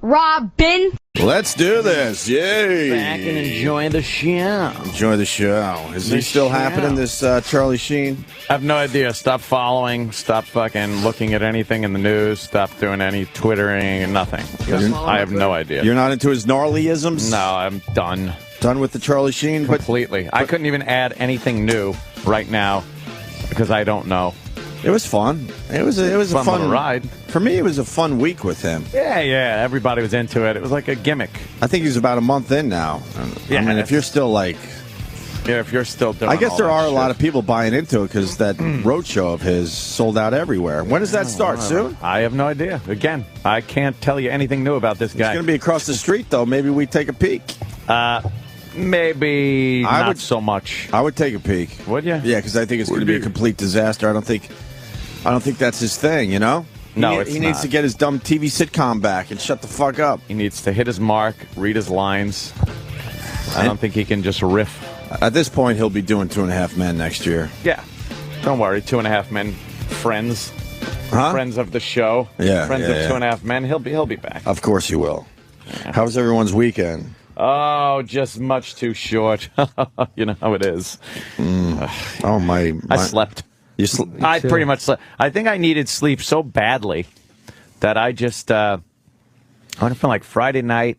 Robin. Let's do this. Yay. Back and enjoy the show. Enjoy the show. Is he still happening, this Charlie Sheen? I have no idea. Stop following. Stop fucking looking at anything in the news. Stop doing any twittering and nothing. I have no idea. You're not into his gnarlyisms? No, I'm done. Done with the Charlie Sheen? Completely. I couldn't even add anything new right now because I don't know. It was fun. It was a fun ride. For me, it was a fun week with him. Yeah. Everybody was into it. It was like a gimmick. I think he's about a month in now. Yeah, I mean, if you're still like... Yeah, if you're still doing I guess there are a shit. lot of people buying into it because that roadshow of his sold out everywhere. When does that start? Soon? I have no idea. Again, I can't tell you anything new about this guy. It's going to be across the street, though. Maybe we take a peek. Maybe not so much. I would take a peek. Would you? Yeah, because I think it's going to be a complete disaster. I don't think that's his thing, you know? No, he needs to get his dumb TV sitcom back and shut the fuck up. He needs to hit his mark, read his lines. I don't think he can just riff. At this point, he'll be doing 2.5 Men next year. Yeah. Don't worry. 2.5 Men, friends. Huh? Friends of the show. Yeah. Friends of 2.5 Men. He'll be back. Of course he will. Yeah. How was everyone's weekend? Oh, just much too short. You know how it is. I slept. I pretty much slept. I think I needed sleep so badly that I just, I went from like Friday night,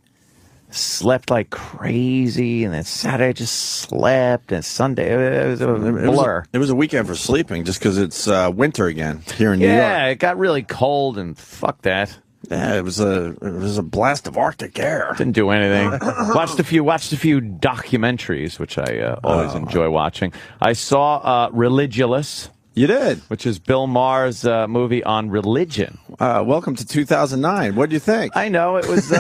slept like crazy, and then Saturday I just slept, and Sunday it was a blur. It was a weekend for sleeping just because it's winter again here in New York. Yeah, it got really cold, and fuck that. Yeah, it was a blast of Arctic air. Didn't do anything. Watched a few documentaries, which I always enjoy watching. I saw Religulous. You did? Which is Bill Maher's movie on religion. Welcome to 2009. What do you think? I know, it was...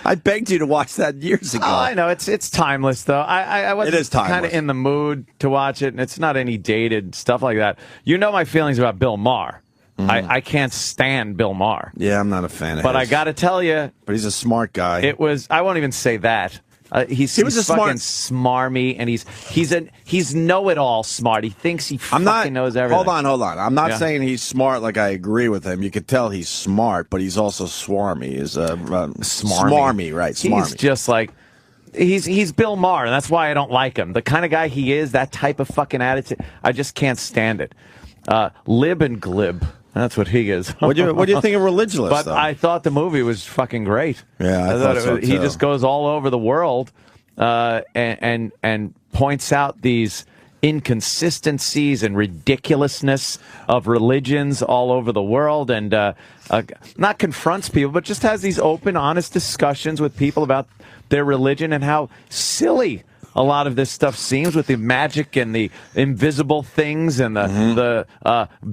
I begged you to watch that years ago. Oh, I know. It's timeless, though. I was kind of in the mood to watch it, and it's not any dated stuff like that. You know my feelings about Bill Maher. I can't stand Bill Maher. Yeah, I'm not a fan of But his. I got to tell you... But he's a smart guy. I won't even say that. He's fucking smarmy, and he's know-it-all smart. He thinks he fucking knows everything. Hold on. I'm not saying he's smart like I agree with him. You could tell he's smart, but he's also swarmy. Smarmy, right? Smarmy. He's just like... He's Bill Maher, and that's why I don't like him. The kind of guy he is, that type of fucking attitude, I just can't stand it. Lib and glib. That's what he is. What do you think of Religulous, But though? I thought the movie was fucking great. Yeah, I thought so, he too. just goes all over the world and points out these inconsistencies and ridiculousness of religions all over the world, and not confronts people, but just has these open, honest discussions with people about their religion and how silly a lot of this stuff seems, with the magic and the invisible things and the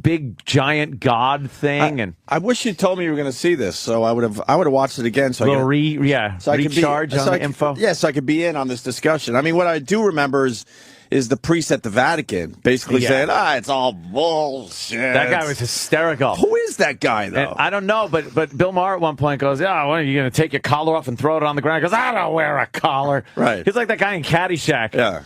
big giant God thing. I wish you told me you were going to see this, so I would have watched it again. So recharge on the info. Yeah, so I could be in on this discussion. I mean, what I do remember is the priest at the Vatican basically saying, it's all bullshit. That guy was hysterical. Who is that guy, though? And I don't know, but Bill Maher at one point goes, when are you going to take your collar off and throw it on the ground? He goes, I don't wear a collar. Right. He's like that guy in Caddyshack. Yeah.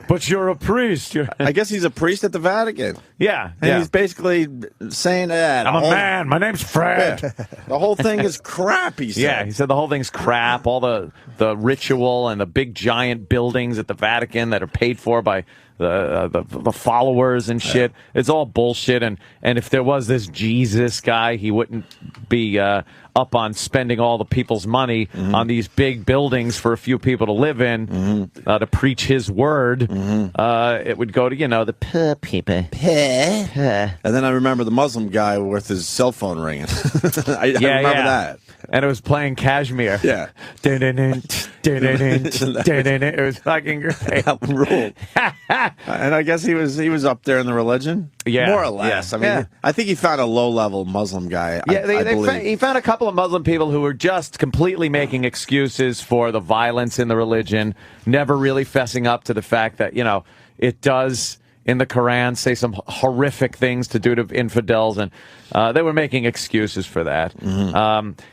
But you're a priest. I guess he's a priest at the Vatican. Yeah. And he's basically saying that. I'm a man. My name's Fred. Yeah. The whole thing is crap, he said. Yeah, he said the whole thing's crap. All the ritual and the big giant buildings at the Vatican that are paid for by the followers and shit. It's all bullshit. And if there was this Jesus guy, he wouldn't be up on spending all the people's money on these big buildings for a few people to live in to preach his word. It would go to, the poor people. And then I remember the Muslim guy with his cell phone ringing. I remember that. And it was playing Kashmir. Yeah. It was fucking great. That ruled. And I guess he was up there in the religion? Yeah. More or less. Yeah. I mean, I think he found a low-level Muslim guy. Yeah, he found a couple of Muslim people who were just completely making excuses for the violence in the religion, never really fessing up to the fact that, it does, in the Quran, say some horrific things to do to infidels, and they were making excuses for that.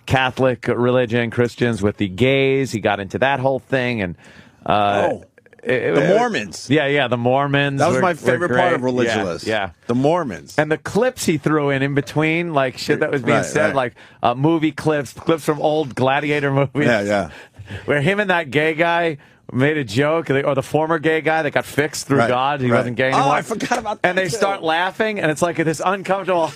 Catholic religion, Christians with the gays, he got into that whole thing, and The Mormons. Yeah, the Mormons. That was my favorite part of Religulous. Yeah. The Mormons. And the clips he threw in between, like shit that was being said, like movie clips from old gladiator movies. Yeah. Where him and that gay guy made a joke, or the former gay guy that got fixed through God. He wasn't gay anymore. Oh, I forgot about that. And they start laughing, and it's like this uncomfortable,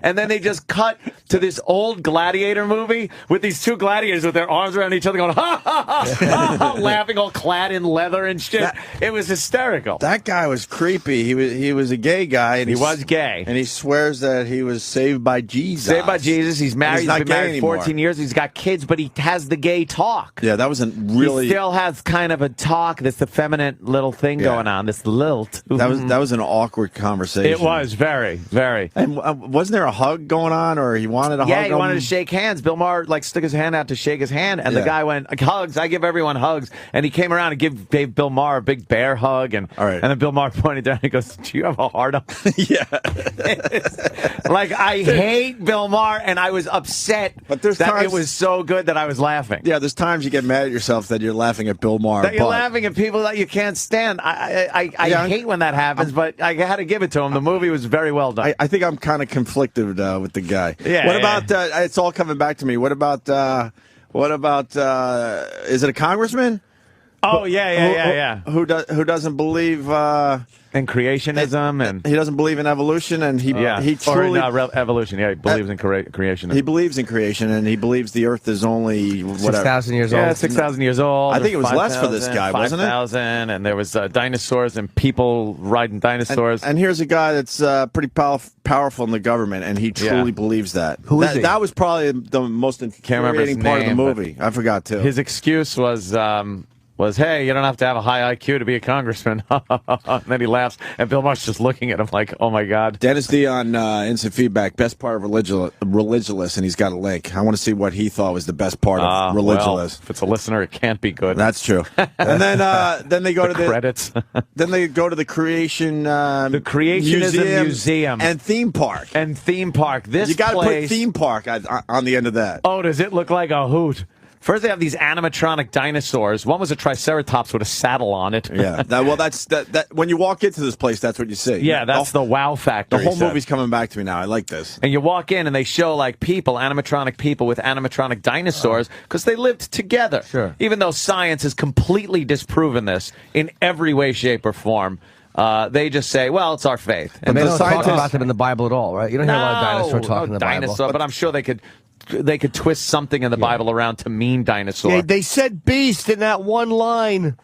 and then they just cut to this old gladiator movie with these two gladiators with their arms around each other going, laughing, all clad in leather and shit. It was hysterical. That guy was creepy. He was a gay guy. And he was gay. And he swears that he was saved by Jesus. Saved by Jesus. He's married. He's been married anymore. 14 years. He's got kids, but he has the gay talk. Yeah, that wasn't really. He still has kind of a talk, this effeminate little thing going on, this lilt. That was an awkward conversation. It was very, very. And wasn't there a hug going on, or he wanted a hug? Yeah, he wanted to shake hands. Bill Maher stuck his hand out to shake his hand, and the guy went, hugs. I give everyone hugs. And he came around and gave Bill Maher a big bear hug, and then Bill Maher pointed down and he goes, "Do you have a heart on?" Yeah. Like, I hate Bill Maher, and I was upset but there's that times, it was so good that I was laughing. Yeah, there's times you get mad at yourself that you're laughing at Bill Maher. That you're laughing at people that you can't stand. I hate when that happens, but I had to give it to him. The movie was very well done. I think I'm kind of conflicted with the guy. Yeah. What about? It's all coming back to me. What about? Is it a congressman? Oh yeah. Who doesn't believe in creationism, and he doesn't believe in evolution, and he truly evolution. Yeah, he believes in creation. He believes in creation, and he believes the Earth is only 6,000 years old. Yeah, 6,000 years old. I think it was less for this guy, wasn't it? 5,000, and there was dinosaurs and people riding dinosaurs. And here's a guy that's pretty powerful in the government, and he truly believes that. Who is he? That was probably the most infuriating part of the movie. I forgot too. His excuse was, hey, you don't have to have a high IQ to be a congressman. And then he laughs, and Bill Maher's just looking at him like, oh, my God. Dennis D on Instant Feedback, best part of Religulous, and he's got a link. I want to see what he thought was the best part of Religulous. Well, if it's a listener, it can't be good. That's true. And then they go to the credits. Then they go to the Creationism Museum and theme park. This you got to place, put theme park on the end of that. Oh, does it look like a hoot? First, they have these animatronic dinosaurs. One was a triceratops with a saddle on it. Yeah. That's when you walk into this place, that's what you see. Yeah, that's the wow factor. The whole movie's coming back to me now. I like this. And you walk in, and they show like animatronic people with animatronic dinosaurs, because they lived together. Sure. Even though science has completely disproven this in every way, shape, or form. They just say, well, it's our faith. And they don't talk about them in the Bible at all, right? You don't hear a lot of dinosaur talk in the Bible. Bible. But I'm sure they could twist something in the Bible around to mean dinosaur. Yeah, they said beast in that one line.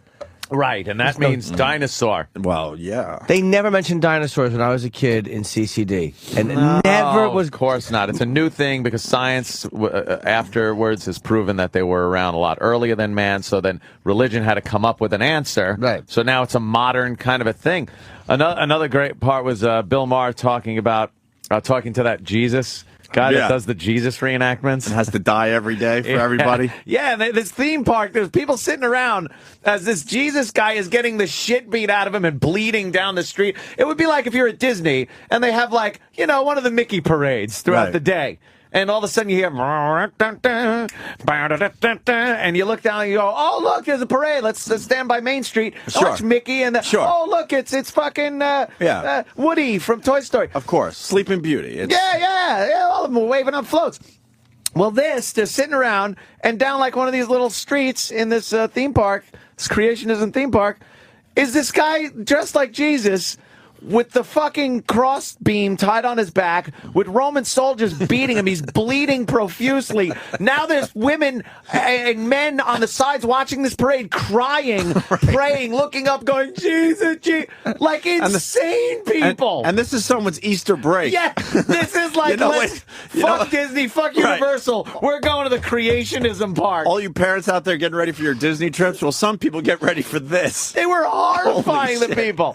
Right, and that means dinosaur. Well, yeah. They never mentioned dinosaurs when I was a kid in CCD. And never was... Of course not. It's a new thing because science afterwards has proven that they were around a lot earlier than man, so then religion had to come up with an answer. Right. So now it's a modern kind of a thing. Another great part was Bill Maher talking to that Jesus guy that does the Jesus reenactments. And has to die every day for everybody. Yeah, and this theme park, there's people sitting around as this Jesus guy is getting the shit beat out of him and bleeding down the street. It would be like if you're at Disney and they have one of the Mickey parades throughout the day. And all of a sudden you hear, and you look down and you go, oh, look, there's a parade. Let's stand by Main Street. Sure. Watch Mickey and oh, look, it's fucking Woody from Toy Story. Of course. Sleeping Beauty. Yeah. All of them were waving up floats. Well, they're sitting around, and down like one of these little streets in this theme park, this creationism theme park, is this guy dressed like Jesus with the fucking cross beam tied on his back, with Roman soldiers beating him. He's bleeding profusely. Now there's women and men on the sides watching this parade, crying, praying, looking up, going, Jesus, like insane people. And this is someone's Easter break. Yeah, this is like, fuck Disney, fuck Universal. We're going to the creationism park. All you parents out there getting ready for your Disney trips, well, some people get ready for this. They were horrifying the people.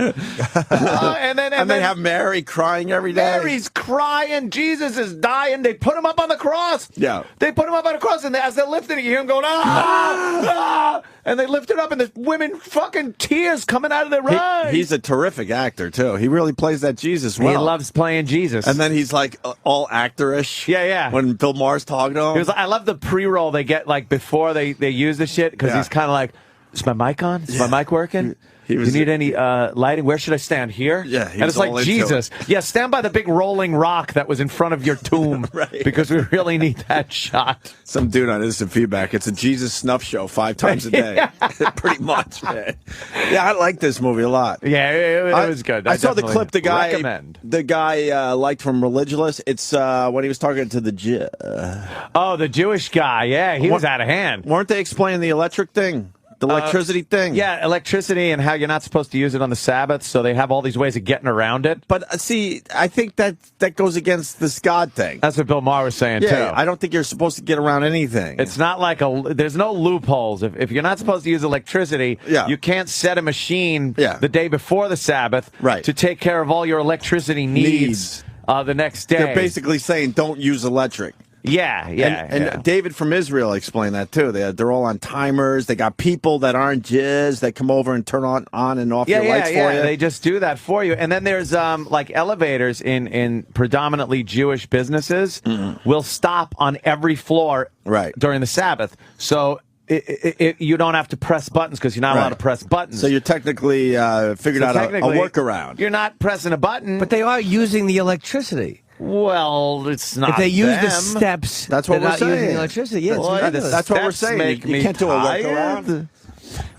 And they have Mary crying every day. Mary's crying. Jesus is dying. They put him up on the cross. Yeah. They put him up on the cross, and as they're lifting it, you hear him going, ah! And they lift it up, and there's women fucking tears coming out of their eyes. He's a terrific actor, too. He really plays that Jesus well. He loves playing Jesus. And then he's like all actorish. Yeah. When Bill Maher's talking to him. I love the pre-roll they get like before they use the shit, because he's kind of like, Is my mic on? Is my mic working? He Do was- you need any lighting? Where should I stand? Here? Yeah, he and was it's like, all into Jesus. Yeah, stand by the big rolling rock that was in front of your tomb. Right. Because we really need that shot. Some dude on Instant Feedback. It's a Jesus snuff show 5 times a day. Pretty much, man. Yeah, I like this movie a lot. Yeah, it was good. I saw the clip the guy liked from Religulous. It's when he was talking to the the Jewish guy. Yeah, he was out of hand. Weren't they explaining the electric thing? The electricity thing? Yeah, electricity and how you're not supposed to use it on the Sabbath, so they have all these ways of getting around it. But see, I think that goes against this God thing. That's what Bill Maher was saying, too. Yeah, I don't think you're supposed to get around anything. It's not like there's no loopholes. If you're not supposed to use electricity, you can't set a machine the day before the Sabbath to take care of all your electricity needs. The next day. They're basically saying don't use electric. Yeah. And David from Israel explained that too. They're all on timers. They got people that aren't jizz that come over and turn on and off your lights for you. They just do that for you. And then there's like elevators in predominantly Jewish businesses will stop on every floor during the Sabbath. So you don't have to press buttons because you're not allowed to press buttons. So you're technically figured out a workaround. You're not pressing a button. But they are using the electricity. Well, it's not. If they use them. the steps, that's what we're not saying. using electricity. Yeah, that's what we're saying. You can't do a workaround.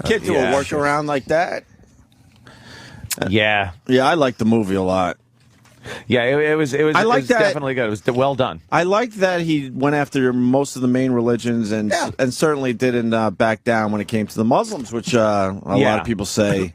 Can't do a workaround like that. Yeah, I like the movie a lot. Yeah, it was. I like that. Definitely good. It was well done. I like that he went after most of the main religions and certainly didn't back down when it came to the Muslims, which a lot of people say.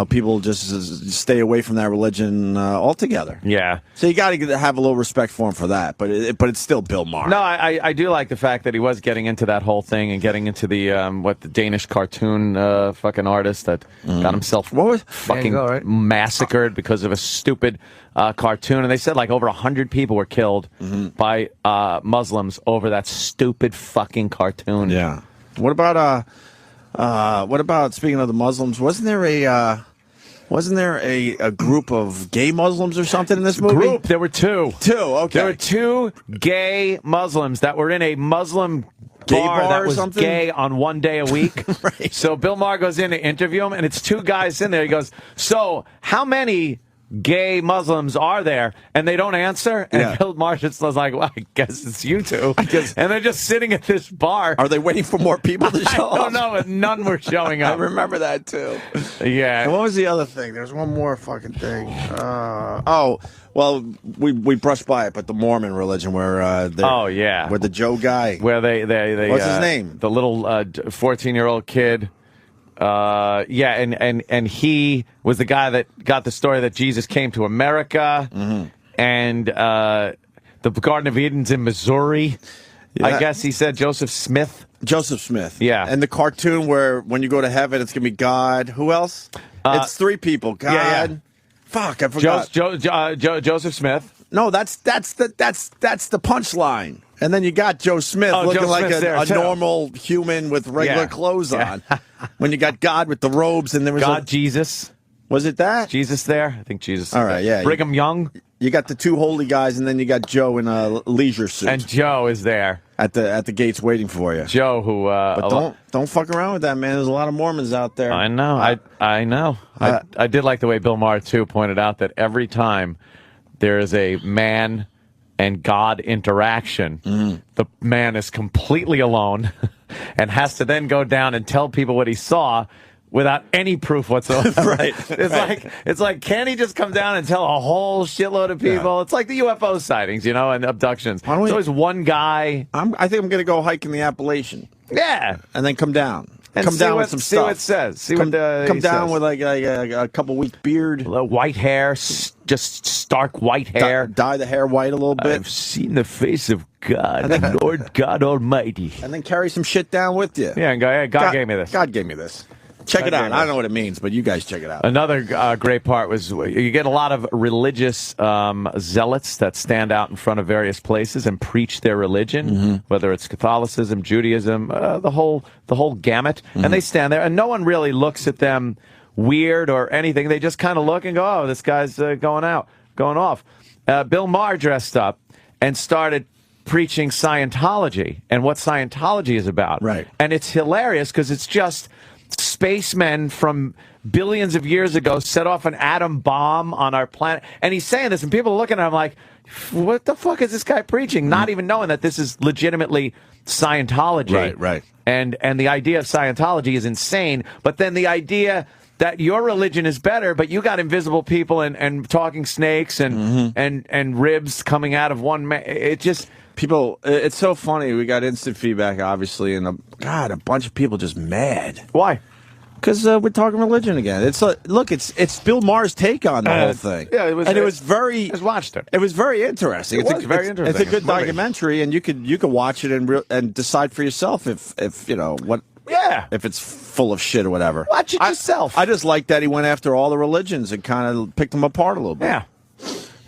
People just stay away from that religion altogether. Yeah. So you got to have a little respect for him for that, but it's still Bill Maher. No, I do like the fact that he was getting into that whole thing and getting into the the Danish cartoon fucking artist that got himself fucking massacred because of a stupid cartoon, and they said like over 100 people were killed by Muslims over that stupid fucking cartoon. Yeah. What about speaking of the Muslims? Wasn't there a group of gay Muslims or something in this movie? There were two. Okay. There were two gay Muslims that were in a Muslim bar that was gay on one day a week. Right. So Bill Maher goes in to interview him, and it's two guys in there. He goes, "So how many gay Muslims are there?" And they don't answer. And Bill Maher just was like, "Well, I guess it's you two." And they're just sitting at this bar. Are they waiting for more people to show up? I don't know. And none were showing up. I remember that too. Yeah. And what was the other thing? There's one more fucking thing. We brushed by it, but the Mormon religion where where the Joe guy, where they what's his name? The little 14-year-old kid. And he was the guy that got the story that Jesus came to America, and the Garden of Eden's in Missouri. Yeah. I guess he said Joseph Smith. Yeah. And the cartoon where when you go to heaven, it's gonna be God. Who else? It's three people. God. Yeah. Fuck, I forgot. Joseph Smith. No, that's the punchline. And then you got Joe Smith looking like a normal human with regular clothes on. When you got God with the robes and there was Jesus. Was it that? Jesus there? I think Jesus. All right, yeah. Brigham Young. You got the two holy guys, and then you got Joe in a leisure suit. And Joe is there at the gates waiting for you. Joe, who but don't fuck around with that, man. There's a lot of Mormons out there. I know. I know. I did like the way Bill Maher too pointed out that every time there is a man and God interaction, the man is completely alone and has to then go down and tell people what he saw without any proof whatsoever. Right. It's like, can he just come down and tell a whole shitload of people? Yeah. It's like the UFO sightings, and abductions. There's always one guy. I think I'm going to go hike in the Appalachian. Yeah. And then come down. And come down with some see stuff. what it says. Come down with like a couple weeks beard, white hair, just stark white hair. Dye the hair white a little bit. I've seen the face of God, the Lord God Almighty. And then carry some shit down with you. Yeah, and go. Yeah, God gave me this. God gave me this. Check it out. I don't know what it means, but you guys check it out. Another great part was you get a lot of religious zealots that stand out in front of various places and preach their religion, whether it's Catholicism, Judaism, the whole gamut. And they stand there, and no one really looks at them weird or anything. They just kind of look and go, "Oh, this guy's going off." Bill Maher dressed up and started preaching Scientology and what Scientology is about. Right. And it's hilarious because it's just spacemen from billions of years ago set off an atom bomb on our planet. And he's saying this, and people are looking at him like, what the fuck is this guy preaching? Not even knowing that this is legitimately Scientology. Right. And the idea of Scientology is insane. But then the idea that your religion is better, but you got invisible people and talking snakes and ribs coming out of one man. It just... People, it's so funny. We got instant feedback, obviously, and a bunch of people just mad. Why? Because we're talking religion again. It's look, it's Bill Maher's take on the whole thing. Yeah, it was. And it was very. I watched it. It was very interesting. It was very interesting. It's a good documentary, and you could watch it and decide for yourself if you know what. Yeah. If it's full of shit or whatever. Watch it yourself. I just like that he went after all the religions and kind of picked them apart a little bit. Yeah.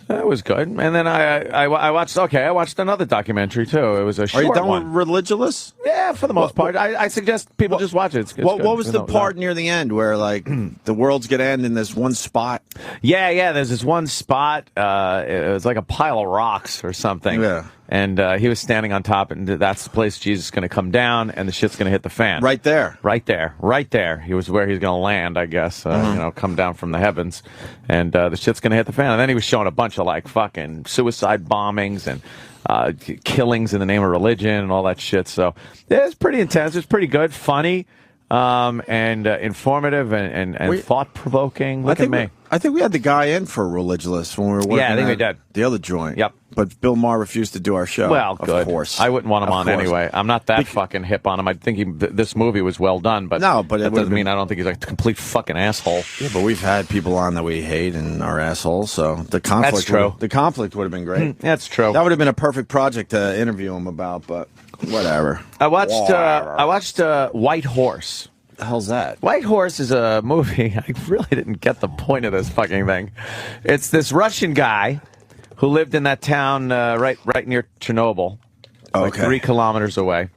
That was good. And then I watched another documentary, too. It was a short one. Are you done with Religulous? Yeah, for the most part. I suggest people just watch it. It's what good. was the part near the end where, like, the world's going to end in this one spot? Yeah, there's this one spot. It was like a pile of rocks or something. Yeah. And he was standing on top, and that's the place Jesus is going to come down, and the shit's going to hit the fan. Right there. Right there. He was where he's going to land, I guess. Come down from the heavens, and the shit's going to hit the fan. And then he was showing a bunch of like fucking suicide bombings and killings in the name of religion and all that shit. So yeah, it's pretty intense. It's pretty good, funny, and informative and thought provoking. Look at me. I think we had the guy in for Religulous when we were working. Yeah, I think we did. The other joint. Yep. But Bill Maher refused to do our show. Well, good. Of course. I wouldn't want him on course. anyway. I'm not that fucking hip on him. I think this movie was well done, but no, but that doesn't mean I don't think he's a complete fucking asshole. Yeah, but we've had people on that we hate and are assholes, so the conflict. That's true. The conflict would have been great. That's true. That would have been a perfect project to interview him about, but whatever. I watched White Horse. The hell's that? White Horse is a movie. I really didn't get the point of this fucking thing. It's this Russian guy who lived in that town right near Chernobyl, like 3 kilometers away.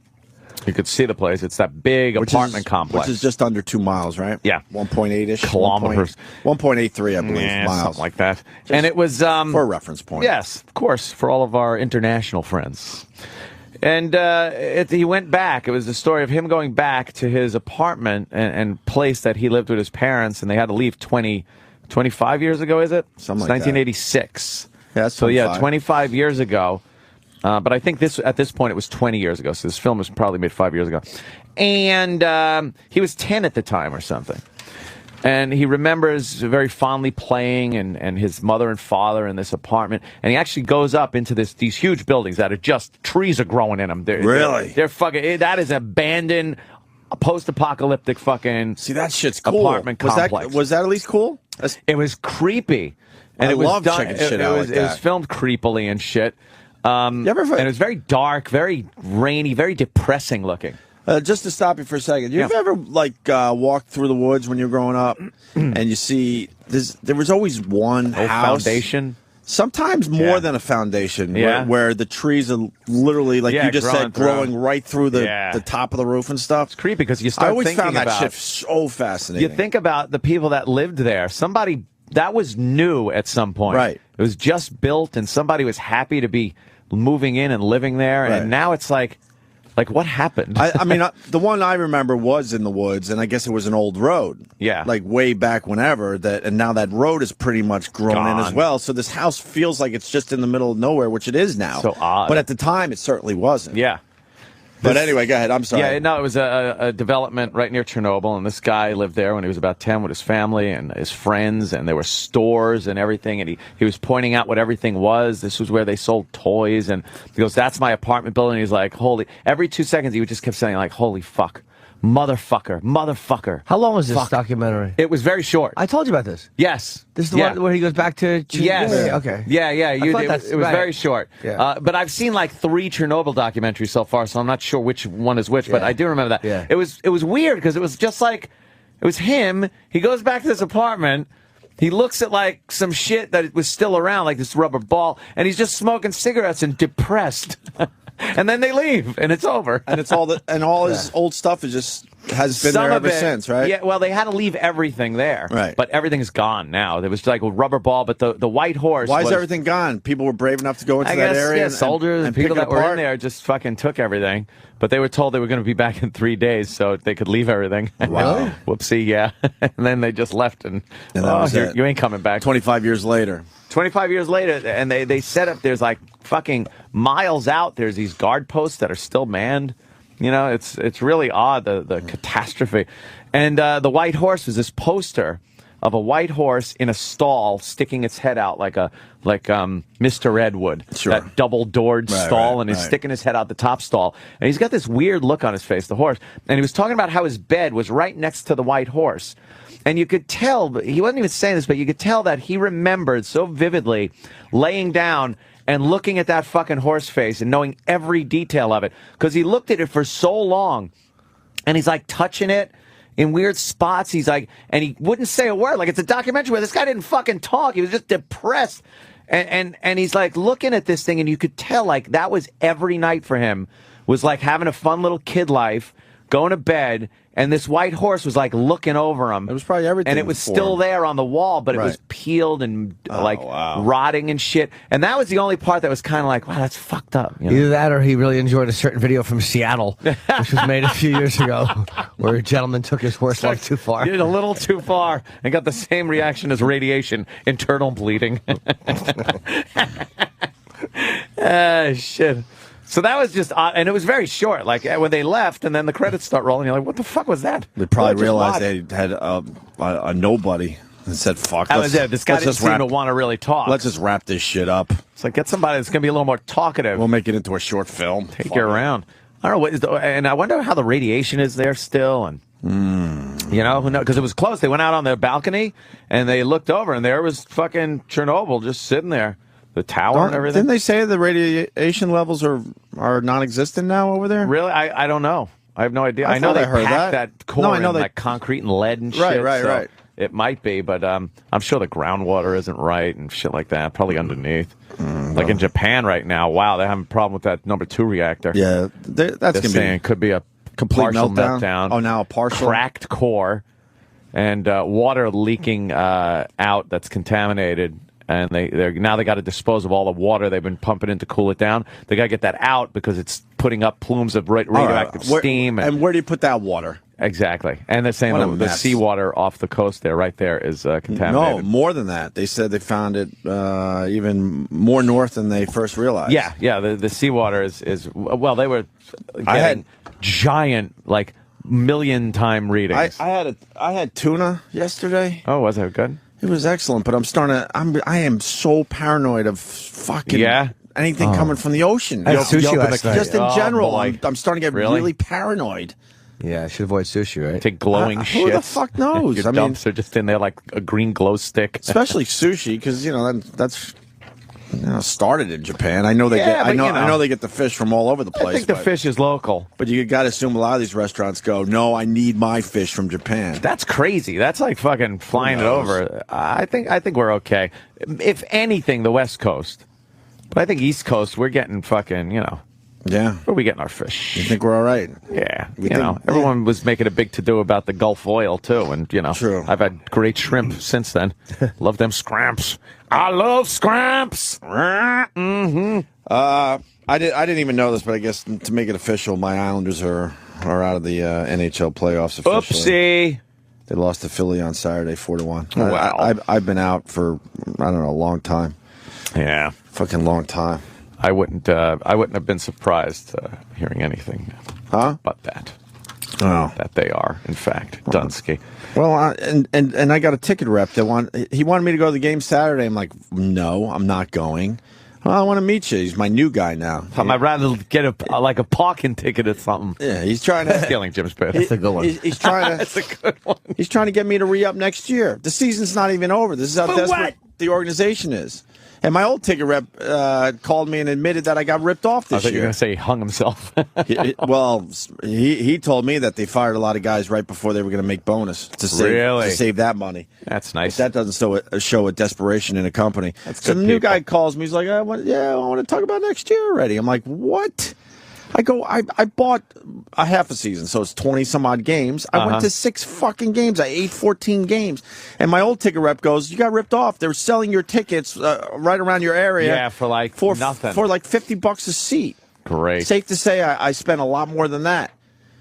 You could see the place. It's that big apartment complex. Which is just under 2 miles, right? Yeah. 1.8-ish. Kilometers. 1.83, I believe, miles. Something like that. And it was... for a reference point. Yes, of course, for all of our international friends. And he went back. It was the story of him going back to his apartment and place that he lived with his parents, and they had to leave 25 years ago, is it? Something like 1986. Yeah, that's 25 years ago. But I think at this point it was 20 years ago, so this film was probably made 5 years ago. And he was 10 at the time or something. And he remembers very fondly playing and his mother and father in this apartment. And he actually goes up into these huge buildings that are just, trees are growing in them. They're fucking, that is abandoned, post-apocalyptic fucking See, that shit's cool. Apartment complex. Was that at least cool? It was creepy. And I it was love done, checking shit out like that. It was filmed creepily and shit. And it was very dark, very rainy, very depressing looking. Just to stop you for a second, you've ever walked through the woods when you're growing up, and you see there was always one house foundation, sometimes more than a foundation, where the trees are literally like you just said, growing right through the top of the roof and stuff. It's creepy because you start. I always thinking found that about, shit so fascinating. You think about the people that lived there. Somebody that was new at some point, right? It was just built, and somebody was happy to be moving in and living there, and now it's like what happened? I mean, the one I remember was in the woods, and I guess it was an old road. Yeah. Like way back whenever, and now that road is pretty much grown in as well. So this house feels like it's just in the middle of nowhere, which it is now. So odd. But at the time, it certainly wasn't. Yeah. But anyway, go ahead. I'm sorry. Yeah, no, it was a development right near Chernobyl, and this guy lived there when he was about 10 with his family and his friends, and there were stores and everything, and he was pointing out what everything was. This was where they sold toys, and he goes, that's my apartment building. He's like, every 2 seconds he would just keep saying, like, holy fuck. Motherfucker. How long was this documentary? It was very short. I told you about this. Yes. This is the one where he goes back to... Yes. Yeah, okay. Yeah. It was very short. Yeah. But I've seen like 3 Chernobyl documentaries so far, so I'm not sure which one is which, but I do remember that. Yeah. It was weird because it was just like, it was him. He goes back to his apartment. He looks at like some shit that was still around, like this rubber ball, and he's just smoking cigarettes and depressed. And then they leave, and it's over. And it's all all his old stuff is just has been there ever since, right? Yeah, well, they had to leave everything there. Right. But everything's gone now. There was like a rubber ball, but the white horse. Why is everything gone? People were brave enough to go into that area. Yeah, soldiers and people that were in there just fucking took everything. But they were told they were going to be back in 3 days, so they could leave everything. Wow. Whoopsie, yeah. And then they just left, and that was it. You ain't coming back. 25 years later. 25 years later, and they set up, there's like fucking miles out, there's these guard posts that are still manned. You know, it's really odd, the catastrophe. And the white horse was this poster of a white horse in a stall sticking its head out like Mr. Ed would. Sure. That double-doored stall, and he's sticking his head out the top stall. And he's got this weird look on his face, the horse. And he was talking about how his bed was right next to the white horse. And you could tell, he wasn't even saying this, but you could tell that he remembered so vividly laying down and looking at that fucking horse face and knowing every detail of it. Because he looked at it for so long, and he's like touching it in weird spots. He's like, and he wouldn't say a word. Like, it's a documentary where this guy didn't fucking talk. He was just depressed. And he's like looking at this thing, and you could tell like that was every night for him, was like having a fun little kid life, going to bed. And this white horse was like looking over him. It was probably everything. And it was still there on the wall, but it was peeled and rotting and shit. And that was the only part that was kind of like, wow, that's fucked up. You know? Either that or he really enjoyed a certain video from Seattle, which was made a few years ago, where a gentleman took his horse like too far. Did a little too far and got the same reaction as radiation, internal bleeding. Shit. So that was just odd, and it was very short. Like when they left, and then the credits start rolling, you're like, "What the fuck was that?" They probably realized they had a nobody and said, "Fuck." That was it. This guy didn't seem to want to really talk. Let's just wrap this shit up. It's like, get somebody that's going to be a little more talkative. We'll make it into a short film. Take you around. I don't know what is and I wonder how the radiation is there still, and you know, who knows? Because it was close. They went out on their balcony and they looked over, and there was fucking Chernobyl just sitting there. The tower and everything. Didn't they say the radiation levels are non-existent now over there? Really? I don't know. I have no idea. I know they heard packed that core I know in like concrete and lead and shit. Right. So it might be, but I'm sure the groundwater isn't right and shit like that. Probably underneath. Like in Japan right now, wow, they're having a problem with that number 2 reactor. Yeah, that's going to be could be a complete meltdown. Oh, now a partial cracked core and water leaking out that's contaminated. And they got to dispose of all the water they've been pumping in to cool it down. They got to get that out because it's putting up plumes of radioactive steam. And where do you put that water? Exactly. And they're saying the seawater off the coast there, right there, is contaminated. No, more than that. They said they found it even more north than they first realized. Yeah. The seawater is well, they were getting giant, like, million-time readings. I had tuna yesterday. Oh, was it good? It was excellent, but I am so paranoid of fucking anything coming from the ocean. I had sushi last night. Just in general, I'm starting to get really paranoid. Yeah, I should avoid sushi, right? Take glowing shit. Who the fuck knows? Your dumps are just in there like a green glow stick. Especially sushi, because that's started in Japan. I know they I know they get the fish from all over the place. I think the fish is local, but you got to assume a lot of these restaurants go, "No, I need my fish from Japan." That's crazy. That's like fucking flying it over. I think we're okay. If anything, the West Coast, but I think East Coast, we're getting fucking Yeah. Where are we getting our fish? You think we're all right? Yeah. Everyone was making a big to-do about the Gulf oil, too. And, True. I've had great shrimp since then. Love them scramps. I love scramps. Mm-hmm. I didn't even know this, but I guess to make it official, my Islanders are out of the NHL playoffs officially. Oopsie. They lost to Philly on Saturday, 4-1. Wow. I've been out for, I don't know, a long time. Yeah. Fucking long time. I wouldn't have been surprised hearing anything about that. Oh. That they are, in fact, Dunsky. Well, and I got a ticket rep he wanted me to go to the game Saturday. I'm like, no, I'm not going. Well, I want to meet you. He's my new guy now. I'd rather get a parking ticket or something. Yeah, he's trying to stealing Jim's bit. That's a good one. He's trying to. That's a good one. He's trying to get me to re-up next year. The season's not even over. This is how desperate the organization is. And my old ticket rep called me and admitted that I got ripped off this year. I thought you were going to say he hung himself. he told me that they fired a lot of guys right before they were going to make bonus to save that money. That's nice. But that doesn't show a desperation in a company. That's so good the new guy calls me. He's like, I want to talk about next year already. I'm like, what? I bought a half a season, so it's 20 some odd games. I went to 6 fucking games. I ate 14 games. And my old ticket rep goes, you got ripped off. They're selling your tickets right around your area. Yeah, for like nothing. For like $50 a seat. Great. Safe to say I spent a lot more than that.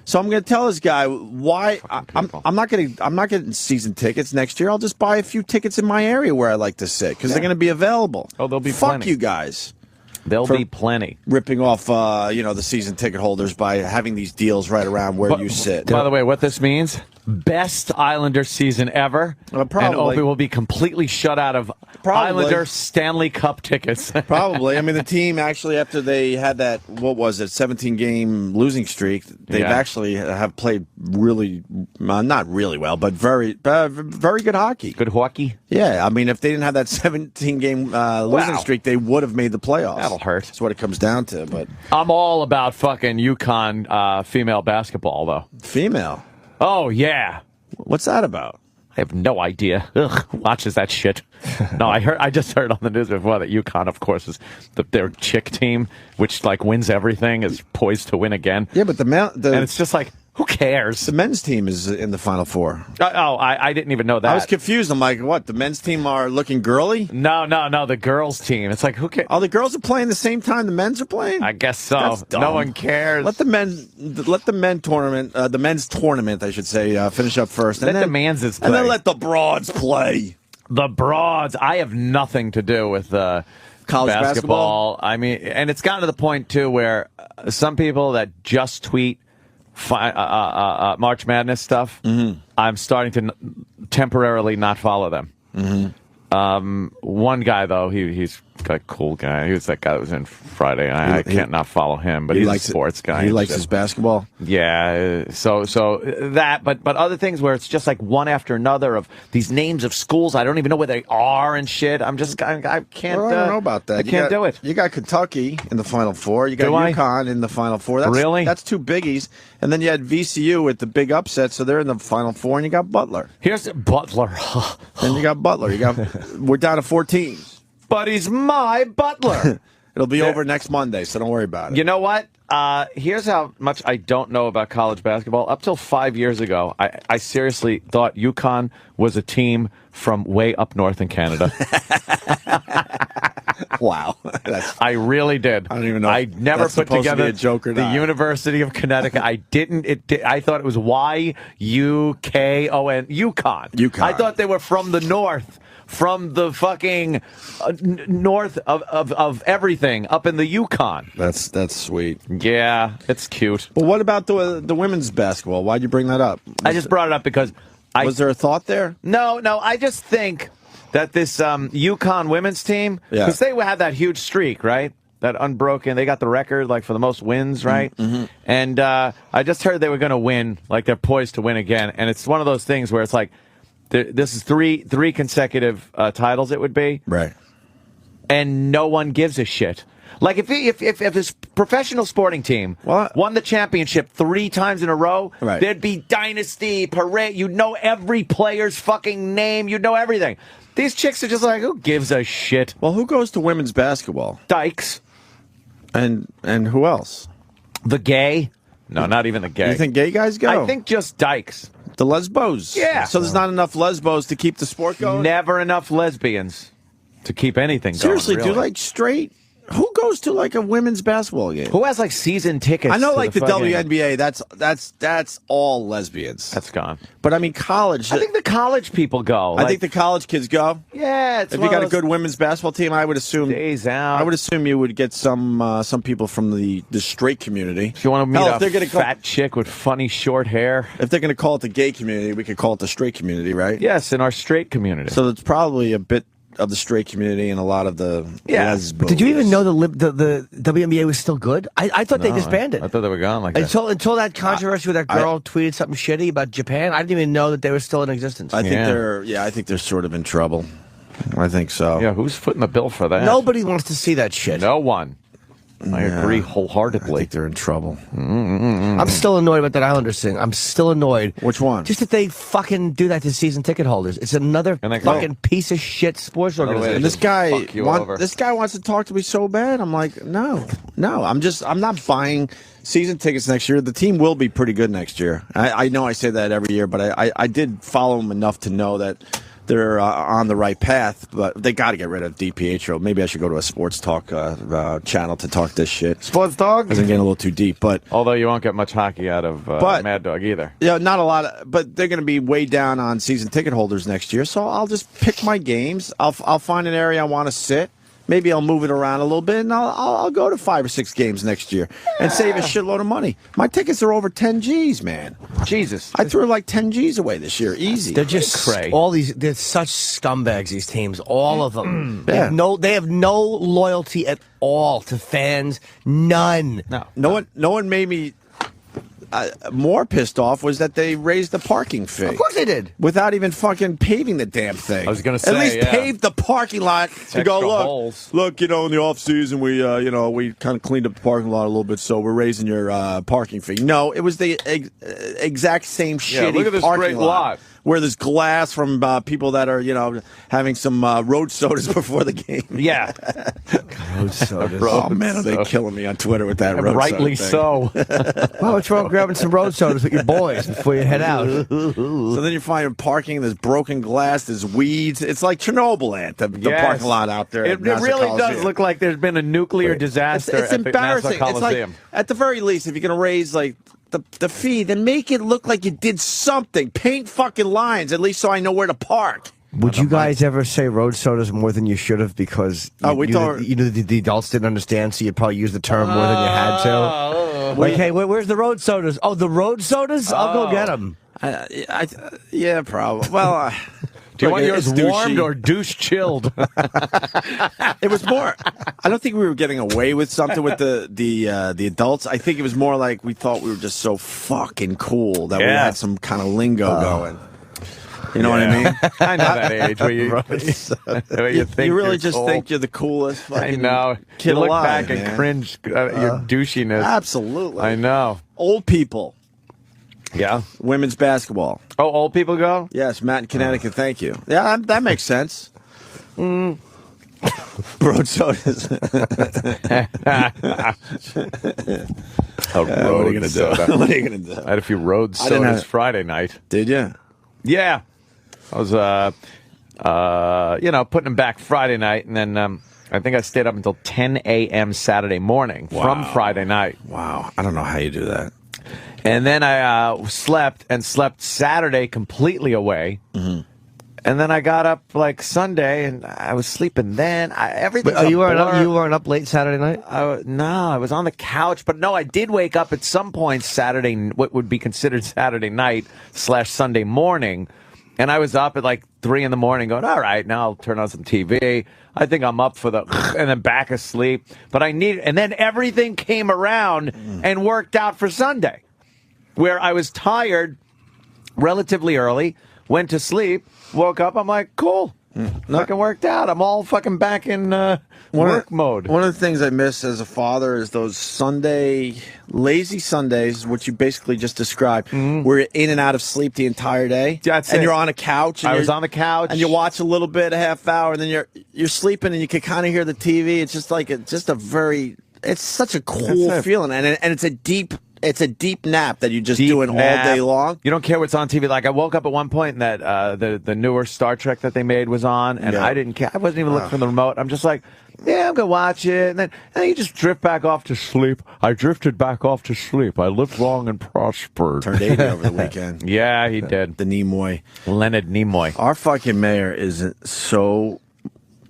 So I'm going to tell this guy why I'm not getting season tickets next year. I'll just buy a few tickets in my area where I like to sit because they're going to be available. Oh, there'll be Fuck plenty. you guys. There'll be plenty. Ripping off, the season ticket holders by having these deals right around where you sit. By the way, what this means, best Islander season ever. Probably. And Opie will be completely shut out of Islander Stanley Cup tickets. Probably. I mean, the team actually, after they had that, 17-game losing streak, they've actually have played really, not really well, but very good hockey. Good hockey? Yeah. I mean, if they didn't have that 17-game losing streak, they would have made the playoffs. That'll hurt. That's what it comes down to. But I'm all about fucking Yukon female basketball, though. Female? Oh, yeah. What's that about? I have no idea. Ugh, watches that shit. No, I just heard on the news before that UConn, of course, is their chick team, which like wins everything, is poised to win again. Yeah, but and it's just like, who cares? The men's team is in the Final Four. I didn't even know that. I was confused. I'm like, what? The men's team are looking girly? No, the girls' team. It's like, who cares? Oh, the girls are playing the same time the men's are playing? I guess so. That's dumb. No one cares. Let the men's tournament, I should say, finish up first. Let the manses play. And then let the broads play. The broads. I have nothing to do with college basketball. I mean, and it's gotten to the point, too, where some people that just tweet March Madness stuff, I'm starting to temporarily not follow them. One guy, though, he's a cool guy. He was that guy that was in Friday. I can't not follow him, but he's a sports guy. He likes his basketball. Yeah, so that, but other things where it's just like one after another of these names of schools. I don't even know where they are and shit. I can't. I don't know about that. I can't do it. You got Kentucky in the Final Four. You got UConn in the Final Four. Really? That's 2 biggies. And then you had VCU with the big upset, so they're in the Final Four. And you got Butler. Here's Butler. Then you got Butler. We're down to 4 teams. But he's my Butler. It'll be over next Monday, so don't worry about it. You know what? Here's how much I don't know about college basketball. Up till 5 years ago, I seriously thought UConn was a team from way up north in Canada. Wow. I really did. I don't even know. I never put together a joke or the not. University of Connecticut. I didn't. I thought it was YUKON. UConn. I thought they were from the north. From the fucking north of everything up in the Yukon. That's sweet. Yeah, it's cute. But what about the women's basketball? Why'd you bring that up? I just brought it up because was there a thought there? No. I just think that this Yukon women's team, because they had that huge streak, right? That unbroken. They got the record like for the most wins, right? Mm-hmm. And I just heard they were going to win, like they're poised to win again. And it's one of those things where it's like, this is three consecutive titles. It would be right, and no one gives a shit. Like if this professional sporting team won the championship 3 times in a row, there'd be dynasty parade. You'd know every player's fucking name. You'd know everything. These chicks are just like, who gives a shit? Well, who goes to women's basketball? Dykes, and who else? The gay? No, not even the gay. You think gay guys go? I think just dykes. The lesbos. Yeah. So there's not enough lesbos to keep the sport going? Never enough lesbians to keep anything going. Seriously, really. do like straight... Who goes to like a women's basketball game? Who has like season tickets? I know like the fucking... WNBA, that's all lesbians. That's gone. But I mean college. I think the college people go. I think the college kids go. Yeah, if you got a good women's basketball team, I would assume days out. I would assume you would get some people from the straight community. If you want to meet a fat chick with funny short hair. If they're going to call it the gay community, we could call it the straight community, right? Yes, in our straight community. So it's probably a bit of the straight community and a lot of the lesbos. Did you even know the WNBA was still good? I thought they disbanded. I thought they were gone like that. Until that controversy with that girl tweeted something shitty about Japan, I didn't even know that they were still in existence. I think they're sort of in trouble. I think so. Yeah, who's footing the bill for that? Nobody wants to see that shit. No one. I agree I wholeheartedly. think they're in trouble. I'm still annoyed about that Islanders thing. I'm still annoyed. Which one? Just that they fucking do that to season ticket holders. It's another fucking piece of shit sports organization. And this guy wants to talk to me so bad. I'm like, no. I'm not buying season tickets next year. The team will be pretty good next year. I know I say that every year, but I did follow them enough to know that they're on the right path, but they got to get rid of DiPietro. Maybe I should go to a sports talk channel to talk this shit. Sports talk? I'm getting a little too deep, but although you won't get much hockey out of Mad Dog either. Yeah, not a lot. But they're going to be way down on season ticket holders next year. So I'll just pick my games. I'll find an area I want to sit. Maybe I'll move it around a little bit, and I'll go to 5 or 6 games next year and save a shitload of money. My tickets are over 10 G's, man. Jesus, I threw like 10 G's away this year, easy. They're just cray. They're such scumbags. These teams, all of them. Yeah. They have no loyalty at all to fans. None. No one made me more pissed off was that they raised the parking fee. Of course they did. Without even fucking paving the damn thing. I was going to say, at least pave the parking lot to go, look, in the off season we kind of cleaned up the parking lot a little bit, so we're raising your parking fee. No, it was the exact same shitty look at this parking great lot. where there's glass from people that are, having some road sodas before the game. Yeah. Road sodas. Oh, man, are they killing me on Twitter with that road Rightly soda thing. so. Well, what's wrong with grabbing some road sodas with your boys before you head out? So then you find parking, there's broken glass, there's weeds. It's like Chernobyl, the parking lot out there. It really does look like there's been a nuclear disaster It's at the embarrassing. Nassau Coliseum. It's like, at the very least, if you're going to raise, like, the fee, then make it look like you did something. Paint fucking lines, at least so I know where to park. Would you guys ever say road sodas more than you should have because you knew the adults didn't understand, so you'd probably use the term more than you had to? Like, hey, where's the road sodas? Oh, the road sodas? I'll go get them. Yeah, probably. Well, do you want yours warmed or douche chilled? It was more. I don't think we were getting away with something with the adults. I think it was more like we thought we were just so fucking cool that we had some kind of lingo going. You know what I mean? I know that age where you, think you really you're just cool. think you're the coolest fucking I know. kid You look alive, back man. and cringe your douchiness. Absolutely. I know. Old people. Yeah. Women's basketball. Oh, old people go? Yes, Matt in Connecticut, thank you. Yeah, that makes sense. Road sodas. Road soda. What are you going to do? I had a few road sodas Friday night. Did you? Yeah. I was, putting them back Friday night, and then I think I stayed up until 10 a.m. Saturday morning from Friday night. Wow. I don't know how you do that. And then I slept Saturday completely away. Mm-hmm. And then I got up like Sunday, and I was sleeping then. Everything. You weren't up late Saturday night? No, I was on the couch. But no, I did wake up at some point Saturday, what would be considered Saturday night / Sunday morning. And I was up at like 3 in the morning going, all right, now I'll turn on some TV. I think I'm up for and then back asleep. But and then everything came around and worked out for Sunday, where I was tired relatively early, went to sleep, woke up, I'm like, cool. Fucking worked out. I'm all fucking back in work mode. One of the things I miss as a father is those lazy Sundays, which you basically just described, where you're in and out of sleep the entire day. That's and it. You're on a couch. And I was on the couch. And you watch a little bit, a half hour, and then you're sleeping, and you can kind of hear the TV. It's just like it's such a cool feeling, and it's a deep. It's a deep nap that you're just doing all day long. You don't care what's on TV. Like I woke up at one point and that the newer Star Trek that they made was on, and I didn't care. I wasn't even looking for the remote. I'm just like, yeah, I'm gonna watch it, and then you just drift back off to sleep. I drifted back off to sleep. I lived long and prospered. Turned 80 over the weekend. Yeah, he did. The Nimoy, Leonard Nimoy. Our fucking mayor is so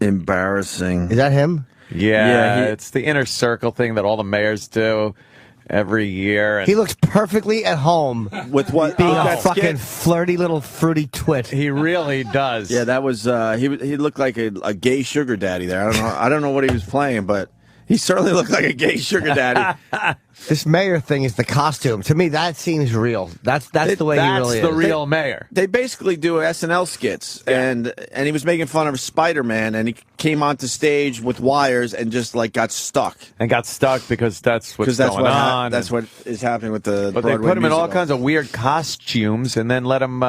embarrassing. Is that him? Yeah, it's the inner circle thing that all the mayors do every year. And he looks perfectly at home with what being a fucking flirty little fruity twit. He really does. Yeah, that was he looked like a gay sugar daddy there. I don't know what he was playing, but he certainly looked like a gay sugar daddy. This mayor thing is the costume. To me, that seems real. That's the way he really is. That's the real mayor. They basically do SNL skits, and he was making fun of Spider-Man, and he came onto stage with wires and just like got stuck. And got stuck because that's what's going on. That's what is happening with the. But Broadway they put him in all musical. kinds of weird costumes, and then let him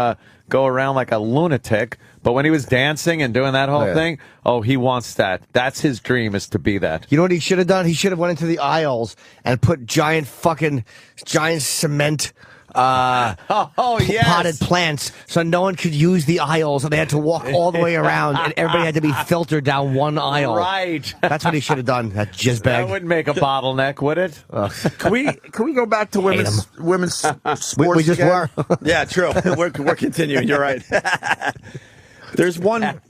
go around like a lunatic. But when he was dancing and doing that whole thing, he wants that. That's his dream, is to be that. You know what he should have done? He should have went into the aisles and put giant cement potted plants so no one could use the aisles, and they had to walk all the way around, and everybody had to be filtered down one aisle. Right. That's what he should have done. That jizzbag. That wouldn't make a bottleneck, would it? Can we go back to women's sports? We just again? were. Yeah, true. We're continuing. You're right. There's one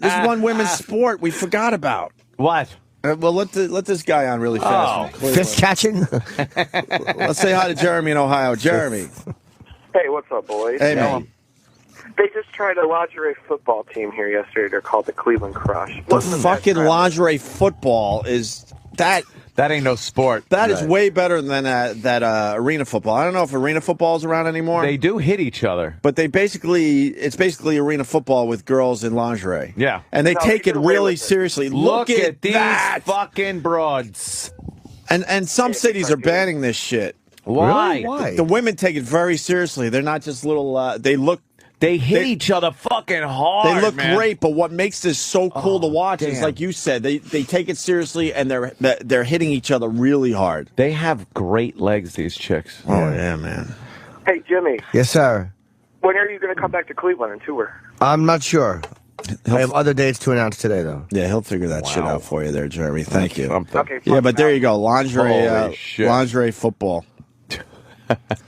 women's sport we forgot about. What? Well, let this guy on really fast. Fist catching. Let's say hi to Jeremy in Ohio. Jeremy. Hey, what's up, boys? Hey, man. They just tried a lingerie football team here yesterday. They're called the Cleveland Crush. The fucking lingerie football is that. That ain't no sport. That is way better than that arena football. I don't know if arena football is around anymore. They do hit each other. But it's basically arena football with girls in lingerie. Yeah. And they take it really seriously. Look at these that. fucking broads. And some cities are banning this shit. Why? Really? Why? The women take it very seriously. They're not just little, They hit each other fucking hard. They look man. great, but what makes this so cool to watch is, like you said, they take it seriously, and they're hitting each other really hard. They have great legs, these chicks. Oh yeah, man. Hey, Jimmy. Yes, sir. When are you going to come back to Cleveland and tour? I'm not sure. I have other dates to announce today, though. Yeah, he'll figure that shit out for you there, Jeremy. Thank you. Okay. Yeah, but there you go, lingerie football.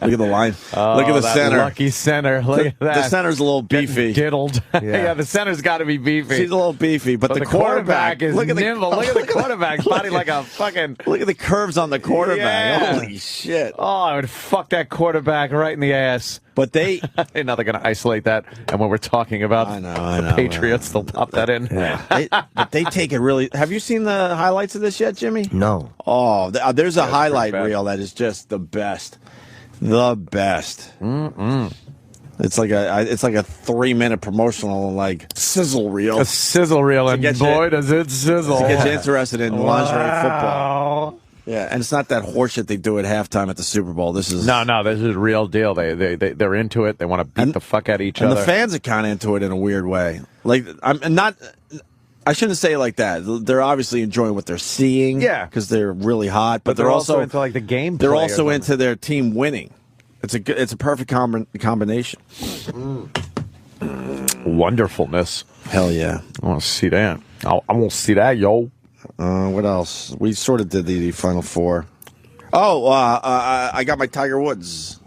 Look at the line. Look at the center. Lucky center. Look at that. The center's a little beefy. Diddled. Yeah, the center's got to be beefy. She's a little beefy, but the quarterback is nimble. Look at the quarterback's body like a fucking. Look at the curves on the quarterback. Yeah. Holy shit! Oh, I would fuck that quarterback right in the ass. But they're not going to isolate that. And when we're talking about I know, the Patriots, they'll pop that in. Yeah. But they take it really. Have you seen the highlights of this yet, Jimmy? No. Oh, there's a highlight reel that is just the best. The best. It's like a 3-minute promotional sizzle reel. A sizzle reel, and boy, does it sizzle. To get you interested in lingerie football. Yeah, and it's not that horseshit they do at halftime at the Super Bowl. This is no. This is real deal. They're into it. They want to beat the fuck out of each other. And the fans are kind of into it in a weird way. Like I'm not. I shouldn't say it like that. They're obviously enjoying what they're seeing. Yeah, because they're really hot. But they're also into the game. They're also into their team winning. It's a perfect combination. Wonderfulness. Hell yeah! I want to see that. I want to see that, yo. What else? We sort of did the Final Four. Oh, I got my Tiger Woods.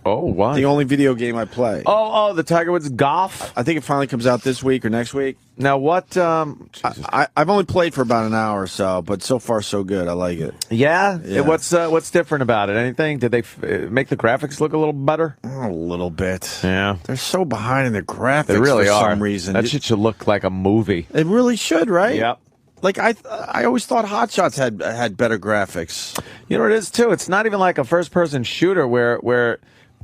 Oh, why? The only video game I play. Oh, the Tiger Woods golf? I think it finally comes out this week or next week. Now, what? I've only played for about an hour or so, but so far so good. I like it. Yeah? What's different about it? Anything? Did they make the graphics look a little better? A little bit. Yeah. They're so behind in their graphics they really for are. some reason. That shit should look like a movie. It really should, right? Yep. Like I always thought Hot Shots had better graphics. You know what it is too? It's not even like a first-person shooter where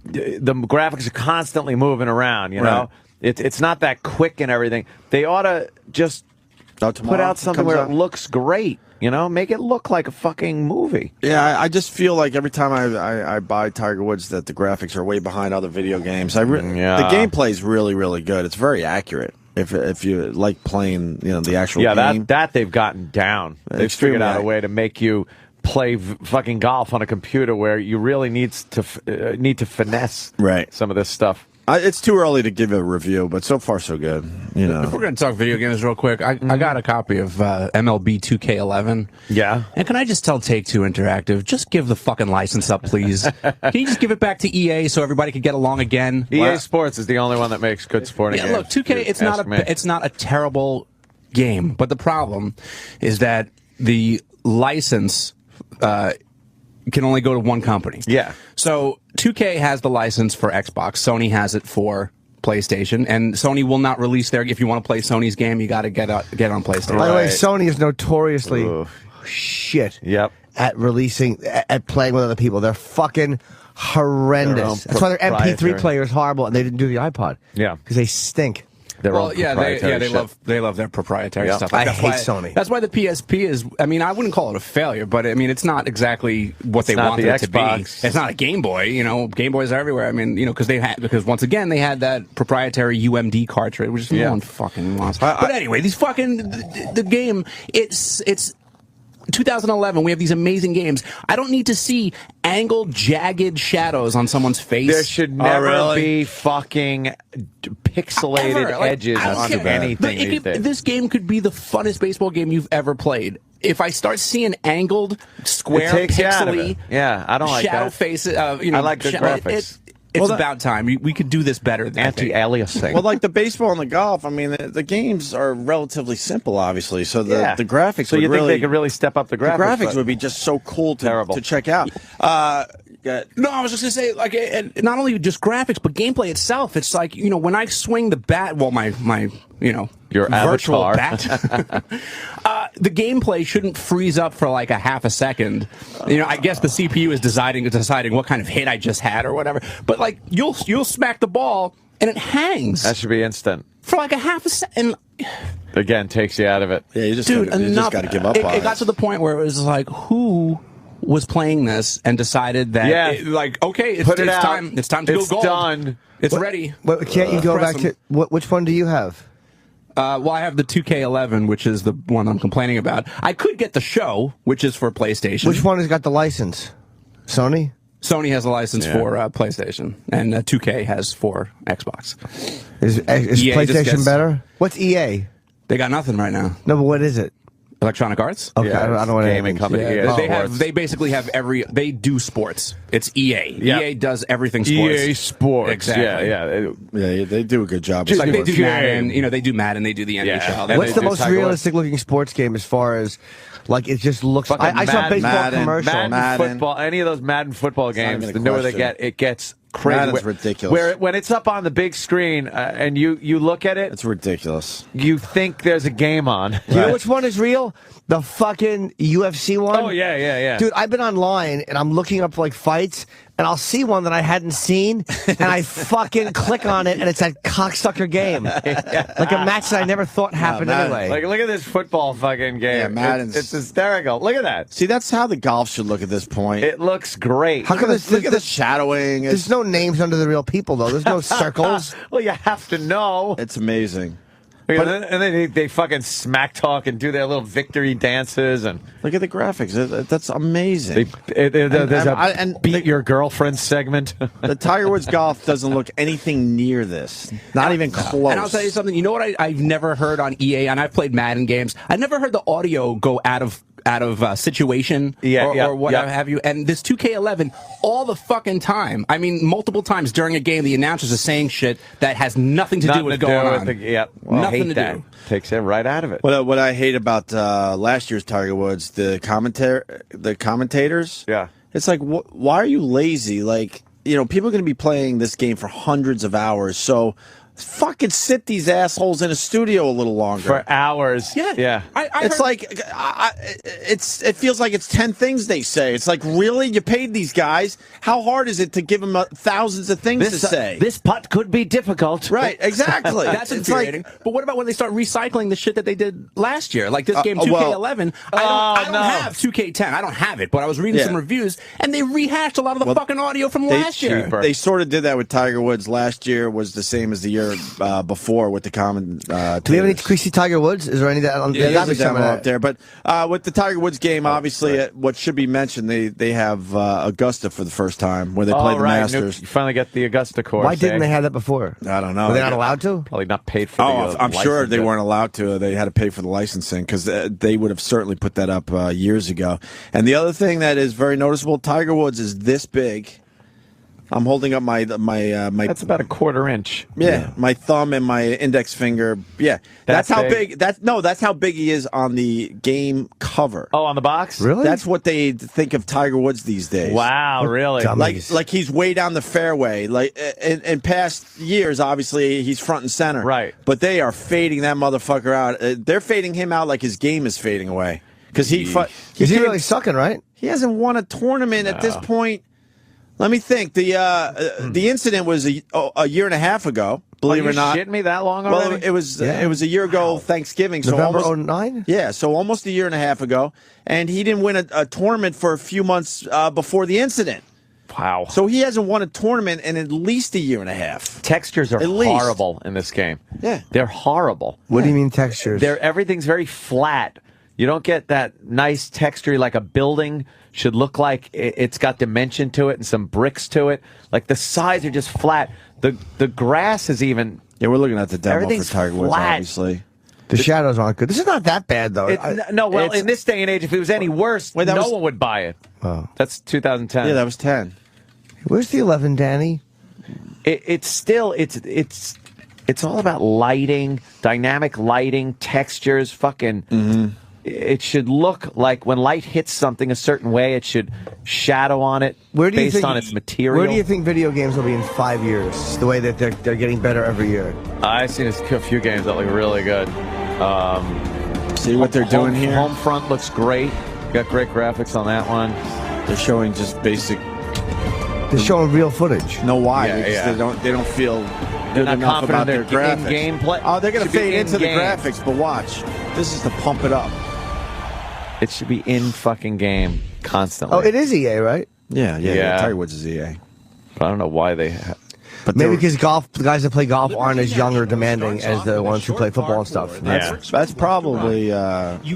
the graphics are constantly moving around, you know? It's not that quick and everything. They ought to just put out something where it looks great, you know? Make it look like a fucking movie. Yeah, I just feel like every time I buy Tiger Woods that the graphics are way behind other video games. The gameplay is really, really good. It's very accurate. If you like playing, the actual game. that they've gotten down. They've figured out a way to make you play fucking golf on a computer where you really need to finesse some of this stuff. It's too early to give a review, but so far so good. If we're going to talk video games real quick, I got a copy of MLB 2K11. Yeah. And can I just tell Take-Two Interactive, just give the fucking license up, please? Can you just give it back to EA so everybody can get along again? EA Sports is the only one that makes good sporting games. Look, 2K, it's not a terrible game, but the problem is that the license can only go to one company. Yeah. So 2K has the license for Xbox. Sony has it for PlayStation, and Sony will not release their. If you want to play Sony's game, you got to get on PlayStation. By the way, Sony is notoriously shit. Yep. at releasing, at playing with other people. They're fucking horrendous. That's why their MP3 player is horrible, and they didn't do the iPod. Yeah, because they stink. They love their proprietary stuff. Like, I hate Sony. That's why the PSP is. I mean, I wouldn't call it a failure, but I mean, it's not exactly what they wanted it to be. It's not a Game Boy. You know, Game Boys are everywhere. I mean, you know, because once again they had that proprietary UMD cartridge, which no one fucking wants. But anyway, these fucking the game. It's 2011. We have these amazing games. I don't need to see angled, jagged shadows on someone's face. There should never be fucking pixelated edges on anything. This game could be the funnest baseball game you've ever played. If I start seeing angled, square, pixely, I don't like shadow that. faces, I like the graphics. It's about time. We could do this better. Anti-aliasing. Well, like the baseball and the golf, I mean, the games are relatively simple, obviously. So the graphics. So you think they could really step up the graphics? The graphics would be just so cool to check out. No, I was just gonna say, like, and not only just graphics, but gameplay itself. It's like, you know, when I swing the bat, well, my your virtual avatar. bat. The gameplay shouldn't freeze up for like a half a second. You know, I guess the CPU is deciding what kind of hit I just had or whatever. But like, you'll smack the ball and it hangs. That should be instant for like a half a second. Again, takes you out of it. Yeah, you just got to give up. It got to the point where it was like, who was playing this and decided that, okay, it's time. It's time to go gold. Done. It's ready. Can't you go back to which one do you have? Well, I have the 2K11, which is the one I'm complaining about. I could get the show, which is for PlayStation. Which one has got the license? Sony? Sony has a license for PlayStation, and 2K has for Xbox. Is PlayStation better? What's EA? They got nothing right now. No, but what is it? Electronic Arts? Okay, I don't know what gaming company. They basically have they do sports. It's EA. Yep. EA does everything sports. EA Sports. Exactly. Yeah, they do a good job. Just like they do Madden, they do Madden, they do the NHL. What's the most realistic looking sports game as far as, like, it just looks... I saw a baseball commercial. Madden football, any of those Madden football games, the newer they get, it gets crazy. Madden's ridiculous. When it's up on the big screen and you look at it... It's ridiculous. You think there's a game on. You know which one is real? The fucking UFC one? Oh, yeah. Dude, I've been online, and I'm looking up, like, fights, and I'll see one that I hadn't seen, and I fucking click on it, and it's that cocksucker game. Like a match that I never thought happened anyway. Like, look at this football fucking game. Yeah, Madden's... It's hysterical. Look at that. See, that's how the golf should look at this point. It looks great. How come look at the shadowing. There's no names under the real people, though. There's no circles. Well, you have to know. It's amazing. And then they fucking smack talk and do their little victory dances and look at the graphics. That's amazing. There's a beat your girlfriend segment. The Tiger Woods golf doesn't look anything near this. Not even close. And I'll tell you something. You know what I've never heard on EA, and I've played Madden games. I've never heard the audio go out of situation or what have you. And this 2K11 all the fucking time. I mean, multiple times during a game, the announcers are saying shit that has nothing to do with what's going on. Nothing to do. Takes it right out of it. What I hate about last year's Tiger Woods, the commentators. Yeah, it's like, why are you lazy? Like, people are going to be playing this game for hundreds of hours, so fucking sit these assholes in a studio a little longer for hours. Yeah. It feels like it's 10 things they say. It's like, really, you paid these guys? How hard is it to give them thousands of things to say? This putt could be difficult. Right, exactly. That's infuriating. But what about when they start recycling the shit that they did last year? Like this game 2K11. I don't have 2K10. I don't have it, but I was reading some reviews and they rehashed a lot of the fucking audio from last year. They sort of did that with Tiger Woods. Last year was the same as the year before with the common. Do we have any Creasy Tiger Woods? Is there any that on up there? But with the Tiger Woods game, obviously, what should be mentioned, they have Augusta for the first time where they play the Masters. You finally got the Augusta course. Why didn't they have that before? I don't know. Were they not allowed to? Probably not paid for. I'm sure they weren't allowed to. They had to pay for the licensing because they would have certainly put that up years ago. And the other thing that is very noticeable, Tiger Woods is this big. I'm holding up my. That's about a quarter inch. Yeah, my thumb and my index finger. Yeah, that's how big. That's how big he is on the game cover. Oh, on the box? Really? That's what they think of Tiger Woods these days. Wow, really? Like he's way down the fairway. Like in past years, obviously he's front and center. Right. But they are fading that motherfucker out. They're fading him out like his game is fading away. Because he's really sucking, right? He hasn't won a tournament at this point. Let me think. The incident was a year and a half ago. Believe it or not. Shitting me that long already? Well, it was a year ago Thanksgiving. So November 2009? Yeah, so almost a year and a half ago. And he didn't win a tournament for a few months before the incident. Wow. So he hasn't won a tournament in at least a year and a half. Textures are horrible in this game. Yeah. They're horrible. What do you mean textures? Everything's very flat. You don't get that nice texture like a building should look like. It's got dimension to it and some bricks to it. Like the sides are just flat. The grass is even... Yeah, we're looking at the demo for Tiger Woods, flat. Obviously. The shadows aren't good. This is not that bad, though. In this day and age, if it was any worse, no one would buy it. Oh. That's 2010. Yeah, that was 10. Where's the 11, Danny? It's all about lighting, dynamic lighting, textures, fucking... Mm-hmm. It should look like when light hits something a certain way, it should shadow on it based on its material. Where do you think video games will be in 5 years? The way that they're getting better every year. I've seen a few games that look really good. See what they're doing here? Homefront looks great. Got great graphics on that one. They're showing just basic... They're showing real footage. No, why? They don't feel good enough about their graphics. Gameplay. Oh, they're going to fade into the graphics, but watch. This is to pump it up. It should be in fucking game constantly. Oh, it is EA, right? Yeah. Tiger Woods is EA. But I don't know why they... But maybe because the guys that play golf aren't as young or demanding as the ones who play football and stuff. That's probably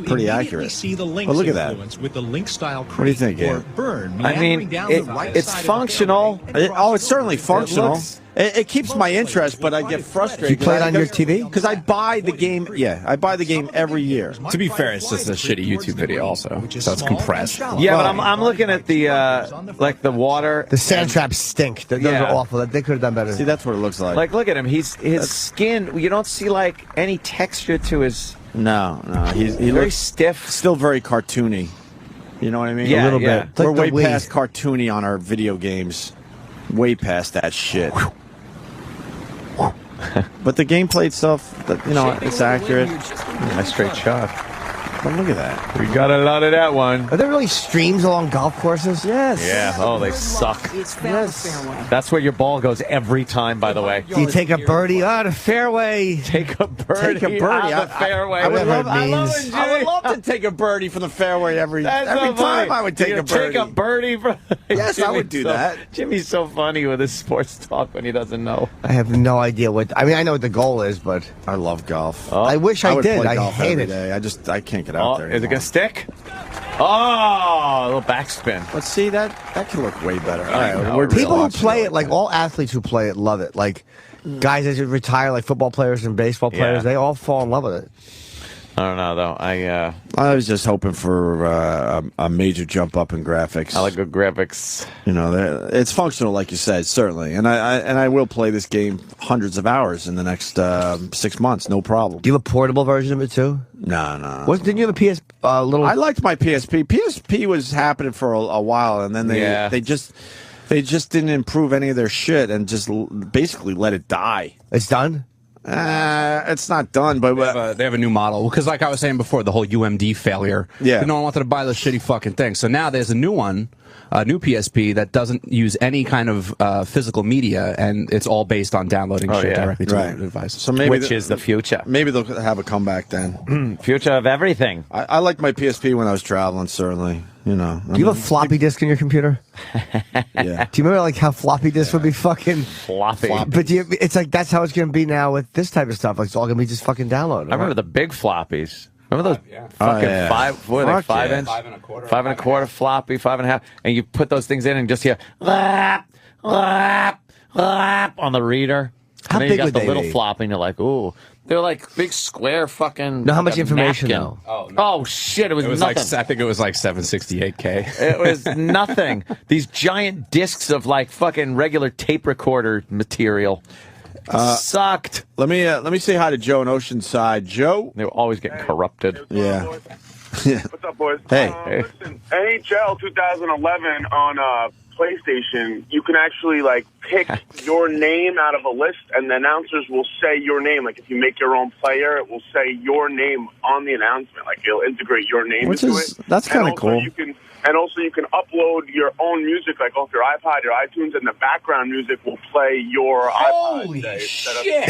pretty accurate. But look at that. With the link style what do you think, Gabe? I mean, it's functional. It's certainly functional. It keeps my interest, but I get frustrated. You play it on your TV? Because I buy the game. Yeah, I buy the game every year. To be fair, it's just a shitty YouTube video also, so it's compressed. Yeah, but I'm looking at the like the water. The sand traps stink. Those are awful. They could have done better. See, that's what it looks like. Like, look at him. His skin. You don't see like any texture to his. No. He very looks stiff. Still very cartoony. You know what I mean? Yeah, a little bit. We're way past cartoony on our video games. Way past that shit. But the gameplay itself, it's accurate. Nice straight shot. But look at that. We got a lot of that one. Are there really streams along golf courses? Yes. Yeah. Oh, they suck. Yes. That's where your ball goes every time, by the way. Do you take a birdie out of fairway? Take a birdie. out of the fairway. I would love to take a birdie from the fairway every time. I would take a birdie. Take a birdie from. Yes, I would do that. Jimmy's so funny with his sports talk when he doesn't know. I have no idea I know what the goal is, but I love golf. I wish I would did. play I golf hate every it. day. I can't get out there. Is it gonna stick? Oh, a little backspin. Let's see that can look way better. All right, People who play it, like all athletes who play it, love it. Like guys that retire, like football players and baseball players, they all fall in love with it. I don't know though. I was just hoping for a major jump up in graphics. I like good graphics. It's functional, like you said, certainly, and I will play this game hundreds of hours in the next 6 monents, no problem. Do you have a portable version of it too? No. Didn't you have a PS little? I liked my PSP. PSP was happening for a while, and then they just didn't improve any of their shit and just basically let it die. It's done. It's not done, but they have a new model because, like I was saying before, the whole UMD failure. Yeah, no one wanted to buy those shitty fucking things. So now there's a new one, a new PSP that doesn't use any kind of physical media, and it's all based on downloading shit directly to the device. So maybe which is the future. Maybe they'll have a comeback then. Future of everything. I liked my PSP when I was traveling. Certainly, Do you have a floppy disk in your computer? Yeah. Do you remember like how floppy disk would be fucking floppy? But it's like that's how it's going to be now with this type of stuff. Like it's all going to be just fucking downloaded. I remember the big floppies. Remember those fucking 5 inch? 5 and a quarter floppy, 5.5, and you put those things in and just hear lap, lap, lap on the reader. How and then big you got would the they little be? floppy, and you're like, ooh. They're like big square fucking. Know how much information napkin. though? Oh shit! It was nothing. like I think it was like 768K. It was nothing. These giant discs of like fucking regular tape recorder material. Sucked. Let me say hi to Joe in Oceanside. Joe, they were always getting corrupted. Yeah. What's up, boys? Hey. Listen, NHL 2011 on PlayStation, you can actually like pick your name out of a list, and the announcers will say your name. Like if you make your own player, it will say your name on the announcement. Like it'll integrate your name into it. That's kind of cool. And also you can upload your own music, like off your iPod, your iTunes, and the background music will play your iPod. Holy shit!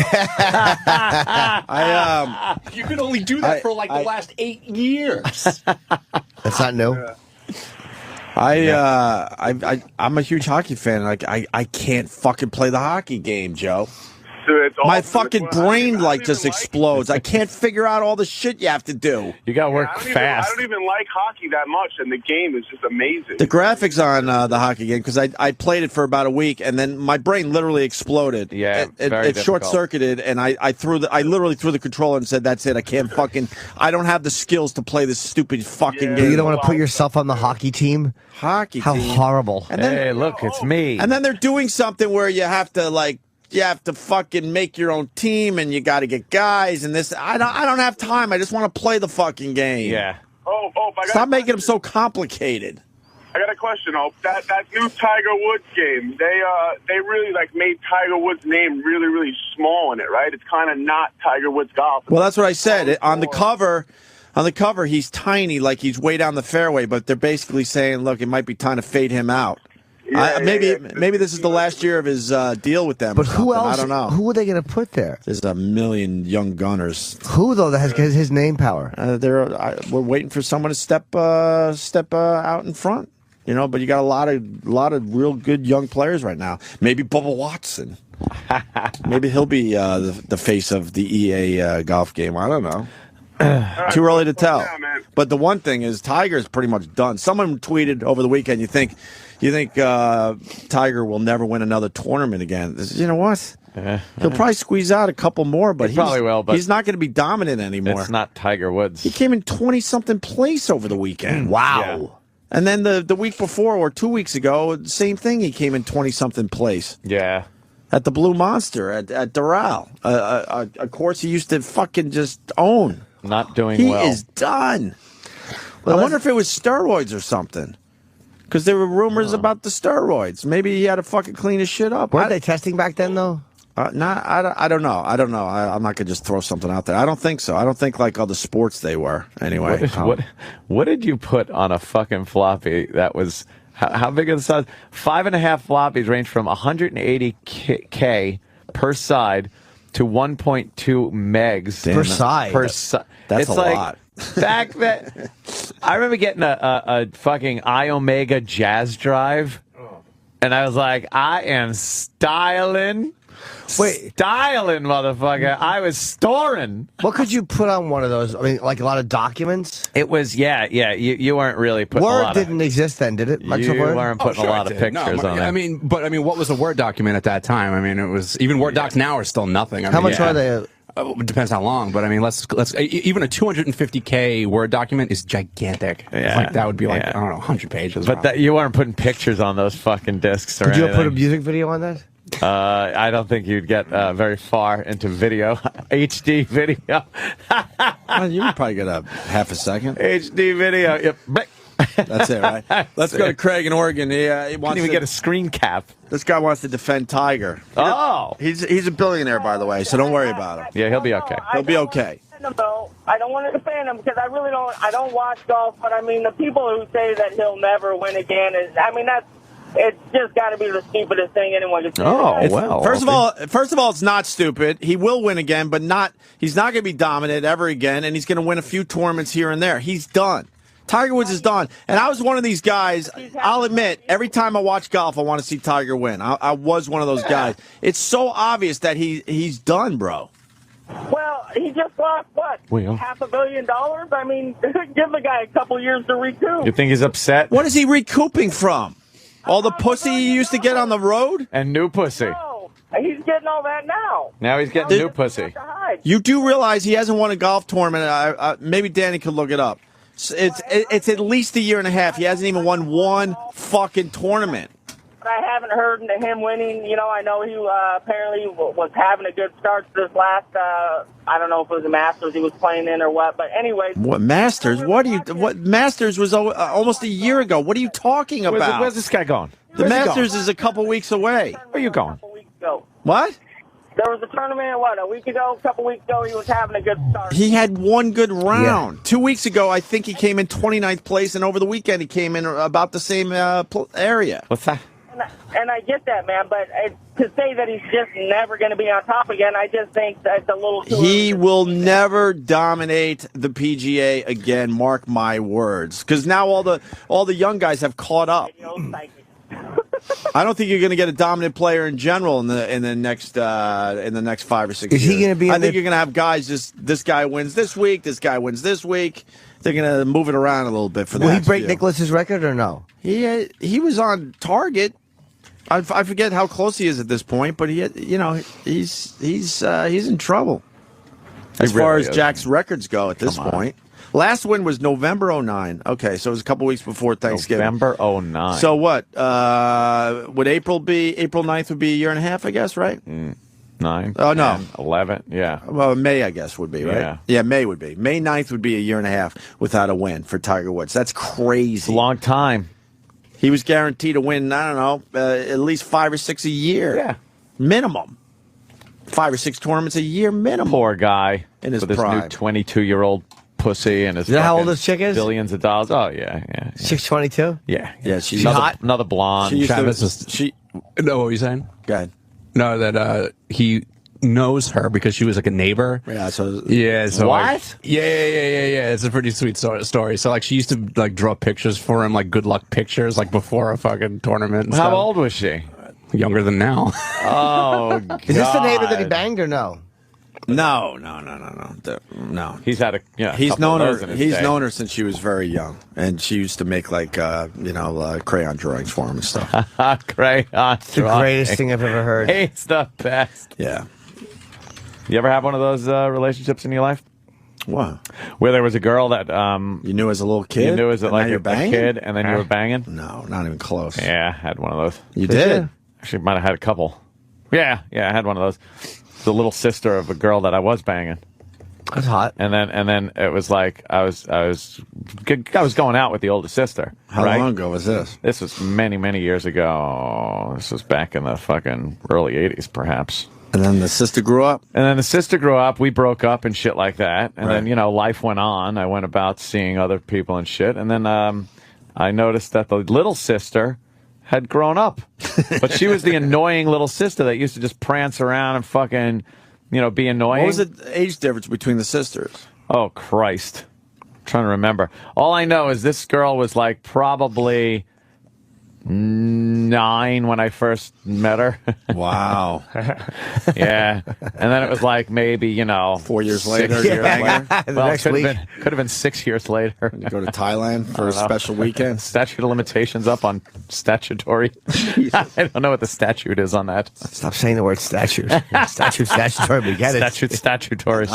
You could only do that for like the last 8 years. That's not new. I'm a huge hockey fan. Like I can't fucking play the hockey game, Joe. My fucking brain just explodes. I can't figure out all the shit you have to do. You got to work fast. I don't even like hockey that much, and the game is just amazing. The graphics on the hockey game, because I played it for about a week, and then my brain literally exploded. Yeah, it short-circuited, and I literally threw the controller and said, "That's it. I don't have the skills to play this stupid fucking game." You don't want to put yourself on the hockey team? How horrible. And then, hey, look, it's me. And then they're doing something where you have to fucking make your own team, and you got to get guys, and this. I don't have time. I just want to play the fucking game. Yeah. Stop making them so complicated. I got a question. That new Tiger Woods game, they really made Tiger Woods' name really, really small in it, right? It's kind of not Tiger Woods golf. Well, that's what I said. On the cover, he's tiny, like he's way down the fairway, but they're basically saying, look, it might be time to fade him out. Maybe this is the last year of his deal with them. But who else? I don't know. Who are they going to put there? There's a million young gunners. Who though that has his name power? We're waiting for someone to step out in front. But you got a lot of real good young players right now. Maybe Bubba Watson. Maybe he'll be the face of the EA golf game. I don't know. Too early to tell. But the one thing is, Tiger's pretty much done. Someone tweeted over the weekend, you think Tiger will never win another tournament again? You know what? He'll probably squeeze out a couple more, but he probably will. But he's not going to be dominant anymore. It's not Tiger Woods. He came in 20-something place over the weekend. Wow. Yeah. And then the week before, or 2 weeks ago, same thing. He came in 20-something place. Yeah. At the Blue Monster at Doral, a course he used to fucking just own. Not doing well. He is done. Well, I wonder if it was steroids or something. Because there were rumors about the steroids. Maybe he had to fucking clean his shit up. Weren't they testing back then, though? I don't know. I'm not going to just throw something out there. I don't think so. I don't think like other sports they were. Anyway. What did you put on a fucking floppy that was... How big is the size? 5.5 floppies range from 180K per side to 1.2 megs per side. That's a lot. Back then, I remember getting a fucking iOmega Jazz Drive, and I was like, I am styling. Styling, motherfucker. I was storing. What could you put on one of those? I mean, like a lot of documents? It was, yeah. You weren't really putting Word didn't exist then, did it? You weren't putting a lot of pictures on it. I mean, what was a Word document at that time? I mean, it was, even Word docs now are still nothing. How much are they? It depends how long, but I mean, let's even a 250K Word document is gigantic. Yeah. Like that would be like, I don't know, 100 pages. But you weren't putting pictures on those fucking discs or anything. Could you put a music video on that? I don't think you'd get very far into video, HD video. Well, you would probably get a half a second. HD video. Yep. That's it, right? Let's go to Craig in Oregon. He wants to even get a screen cap. This guy wants to defend Tiger. He's a billionaire, by the way, so don't worry about him. Yeah, he'll be okay. He'll be okay. I don't want to defend him because I don't watch golf, but I mean, the people who say that he'll never win again it's just got to be the stupidest thing anyone can say. Oh, well. First of all, it's not stupid. He will win again, but he's not going to be dominant ever again, and he's going to win a few tournaments here and there. He's done. Tiger Woods is done. And I was one of these guys, I'll admit, every time I watch golf, I want to see Tiger win. I was one of those guys. It's so obvious that he's done, bro. Well, he just lost, $500 million? I mean, give the guy a couple years to recoup. You think he's upset? What is he recouping from? All the pussy he used to get on the road? And new pussy. No, he's getting all that now. Now he's getting new pussy. You do realize he hasn't won a golf tournament. Maybe Danny could look it up. It's at least a year and a half. He hasn't even won one fucking tournament. I haven't heard of him winning. I know he apparently was having a good start to this last, I don't know if it was the Masters he was playing in or what, but anyway. What Masters? What Masters was almost a year ago. What are you talking about? Where's this guy going? The Masters is a couple weeks away. Where are you going? What? There was a tournament, a week ago, a couple weeks ago, he was having a good start. He had one good round. Yeah. 2 weeks ago, I think he came in 29th place, and over the weekend, he came in about the same area. What's that? And I get that, man, but to say that he's just never going to be on top again, I just think that's a little too He will never dominate the PGA again, mark my words. Because now all the young guys have caught up. I don't think you're going to get a dominant player in general in the next 5 or 6 years. Is he going to be? I think you're going to have guys this guy wins this week, this guy wins this week. They're going to move it around a little bit for that. Will he break Nicklaus's record or no? He was on target. I forget how close he is at this point, but he's in trouble as far as Jack's records go at this point. Last win was November 2009. Okay, so it was a couple weeks before Thanksgiving. November 2009. So what? Would April 9th would be a year and a half, I guess, right? 9. Oh, no. 11, yeah. Well, May, I guess, would be, right? Yeah, May would be. May 9th would be a year and a half without a win for Tiger Woods. That's crazy. It's a long time. He was guaranteed to win, I don't know, at least 5 or 6 a year. Yeah. Minimum. 5 or 6 tournaments a year minimum. Poor guy. In his with prime. his new 22-year-old pussy and his. Is that how old this chick is? Billions of dollars. Oh, yeah. 622? Yeah. Yeah, she's hot. Another blonde. No, what were you saying? Go ahead. No, that he knows her because she was like a neighbor. Yeah, so what? Yeah. It's a pretty sweet story. So like she used to like draw pictures for him, like good luck pictures, like before a fucking tournament. And How stuff. old was she? Younger than now. Oh, God. Is this the neighbor that he banged or no? No. He's had He's known her. He's known her since she was very young, and she used to make like crayon drawings for him and stuff. Crayon It's the greatest thing I've ever heard. It's the best. Yeah. You ever have one of those relationships in your life? What? Where there was a girl that you knew as a little kid. You knew as like a kid, and then you were banging. No, not even close. Yeah, I had one of those. You did? Actually, might have had a couple. Yeah, I had one of those. The little sister of a girl that I was banging. That's hot. And then it was like I was going out with the older sister. How long ago was this? This was many years ago. This was back in the fucking early 80s, perhaps. And then the sister grew up? We broke up and shit like that. And then, life went on. I went about seeing other people and shit. And then I noticed that the little sister had grown up. But she was the annoying little sister that used to just prance around and fucking, be annoying. What was the age difference between the sisters? Oh, Christ. I'm trying to remember. All I know is this girl was like probably 9 when I first met her. Wow. Yeah. And then it was like maybe, 4 years later. Next week. Could have been 6 years later. You go to Thailand for a special weekend. Statute of limitations up on statutory. I don't know what the statute is on that. Stop saying the word statute. Statutory, we get it. Statutory.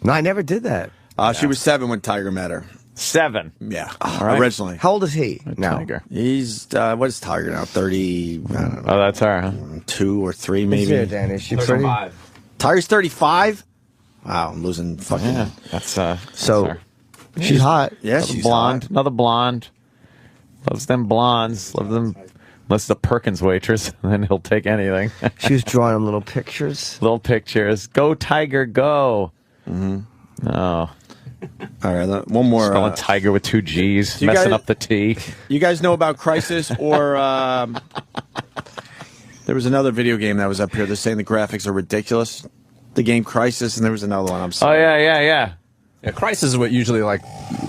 No, I never did that. She was 7 when Tiger met her. 7. Yeah. Right. Originally. How old is he now? Tiger. He's, what is Tiger now? 30, I don't know. Oh, that's her, huh? 2 or 3 maybe. Is Dan? Is she pretty? Tiger's 35? Wow, I'm losing fucking... Yeah, that's her. She's hot. Yeah, she's blonde. Another blonde. Loves them blondes. Loves them... Unless the Perkins waitress, then he'll take anything. She was drawing him little pictures. Go, Tiger, go. Mm-hmm. Oh. All right, one more. Spelling Tiger with 2 G's, messing up the T. You guys know about Crisis or there was another video game that was up here. They're saying the graphics are ridiculous. The game Crisis, and there was another one. I'm sorry. Oh, yeah. Crisis is what usually like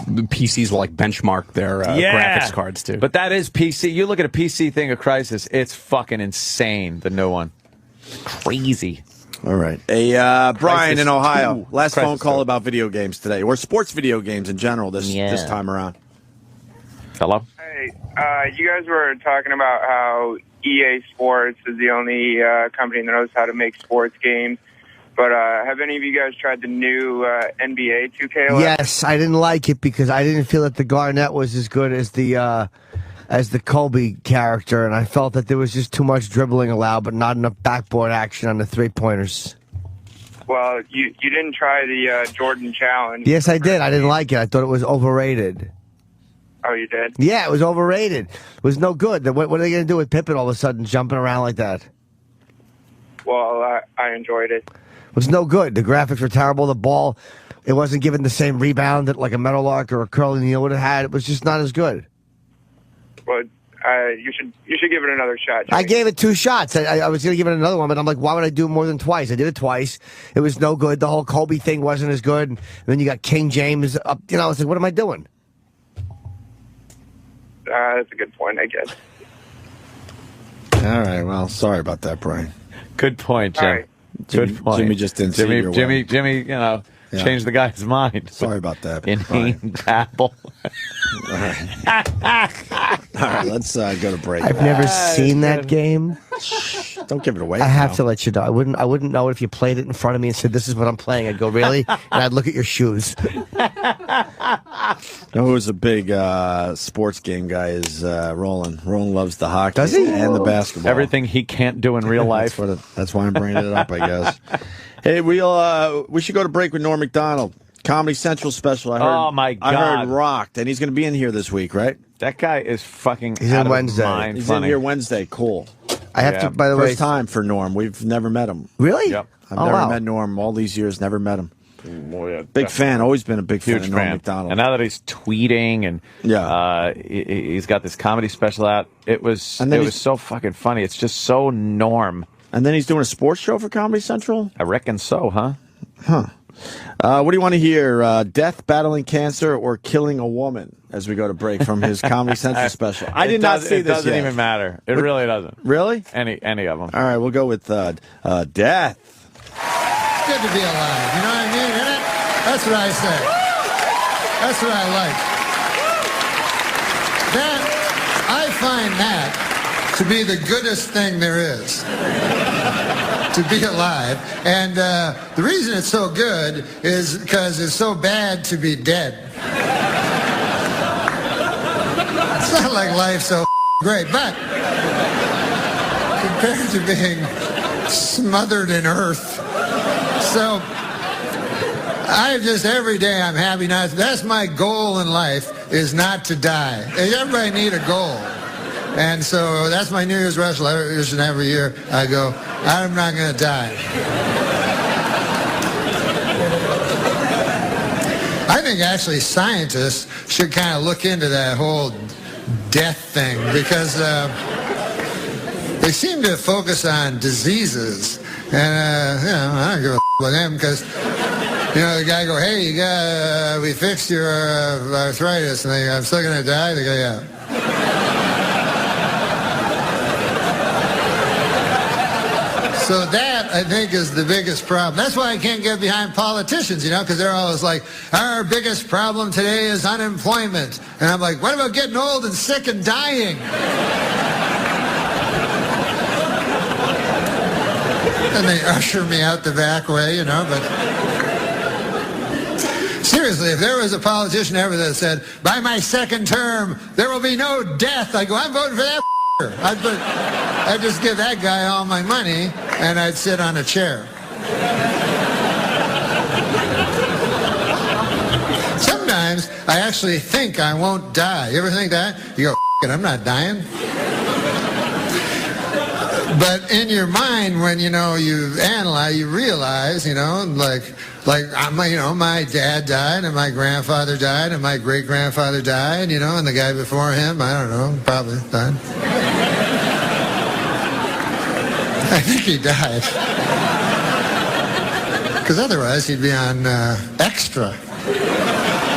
the PCs will like benchmark their graphics cards to. But that is PC. You look at a PC thing of Crisis, it's fucking insane. The new one, crazy. All right. Brian Crisis in Ohio. 2. Last Crisis phone call 2. about video games today, or sports video games in general this time around. Hello? Hey, you guys were talking about how EA Sports is the only company that knows how to make sports games. But have any of you guys tried the new NBA 2K11? Yes, I didn't like it because I didn't feel that the Garnett was as good as the Kobe character, and I felt that there was just too much dribbling allowed, but not enough backboard action on the three-pointers. Well, you didn't try the Jordan Challenge. Yes, I did. I didn't like it. I thought it was overrated. Oh, you did? Yeah, it was overrated. It was no good. What are they going to do with Pippen all of a sudden jumping around like that? Well, I enjoyed it. It was no good. The graphics were terrible. The ball, it wasn't given the same rebound that like a Meadowlark or a Curly Neal would have had. It was just not as good. Well, you should give it another shot, Jimmy. I gave it 2 shots. I was going to give it another one, but I'm like, why would I do it more than twice? I did it twice. It was no good. The whole Kobe thing wasn't as good. And then you got King James up. You know, I was like, what am I doing? That's a good point, I guess. All right. Well, sorry about that, Brian. Good point, Jim. Right. Good point. Jimmy just didn't see your way. Jimmy, you know, changed the guy's mind. Sorry about that. Inane apple. All right, let's go to break. I've never seen that game. Don't give it away. I have to let you know. I wouldn't know it if you played it in front of me and said, "This is what I'm playing." I'd go, "Really?" And I'd look at your shoes. No, who's a big sports game guy is Roland. Roland loves the hockey. Does he? And the basketball. Everything he can't do in real life. That's why I'm bringing it up, I guess. Hey, we should go to break with Norm Macdonald. Comedy Central special. I heard, oh, my God. I heard rocked, and he's going to be in here this week, right? That guy is fucking He's out in of Wednesday. mind He's funny. in here Wednesday. Cool. I have to, by the way. First time for Norm. We've never met him. Really? Yep. I've never met Norm all these years. Never met him. Oh, yeah, big fan. Always been a big fan huge of Norm fan. Macdonald. And now that he's tweeting and he's got this comedy special out, it was so fucking funny. It's just so Norm. And then he's doing a sports show for Comedy Central? I reckon so, huh? Huh. What do you want to hear? Death, battling cancer, or killing a woman? As we go to break from his Comedy Central special. I did not see this yet. It doesn't even matter. It really doesn't. Really? Any of them. All right, we'll go with death. It's good to be alive. You know what I mean? Isn't it? That's what I say. That's what I like. I find that to be the goodest thing there is. To be alive. And the reason it's so good is because it's so bad to be dead. It's not like life's so great, but compared to being smothered in earth. So every day I'm happy not to. That's my goal in life, is not to die. Everybody need a goal. And so that's my New Year's resolution every year. I go, I'm not going to die. I think actually scientists should kind of look into that whole death thing because they seem to focus on diseases. And, I don't give a with them because, the guy go, hey, we fixed your arthritis. And they go, I'm still going to die? They go, yeah. So that, I think, is the biggest problem. That's why I can't get behind politicians, because they're always like, our biggest problem today is unemployment. And I'm like, what about getting old and sick and dying? And they usher me out the back way, but... Seriously, if there was a politician ever that said, by my second term, there will be no death, I go, I'm voting for that. I'd just give that guy all my money, and I'd sit on a chair. Sometimes I actually think I won't die. You ever think that? You go, it, I'm not dying. But in your mind, when, you analyze, you realize, my dad died, and my grandfather died, and my great-grandfather died, and the guy before him, I don't know, probably died. I think he died. Because otherwise he'd be on Extra.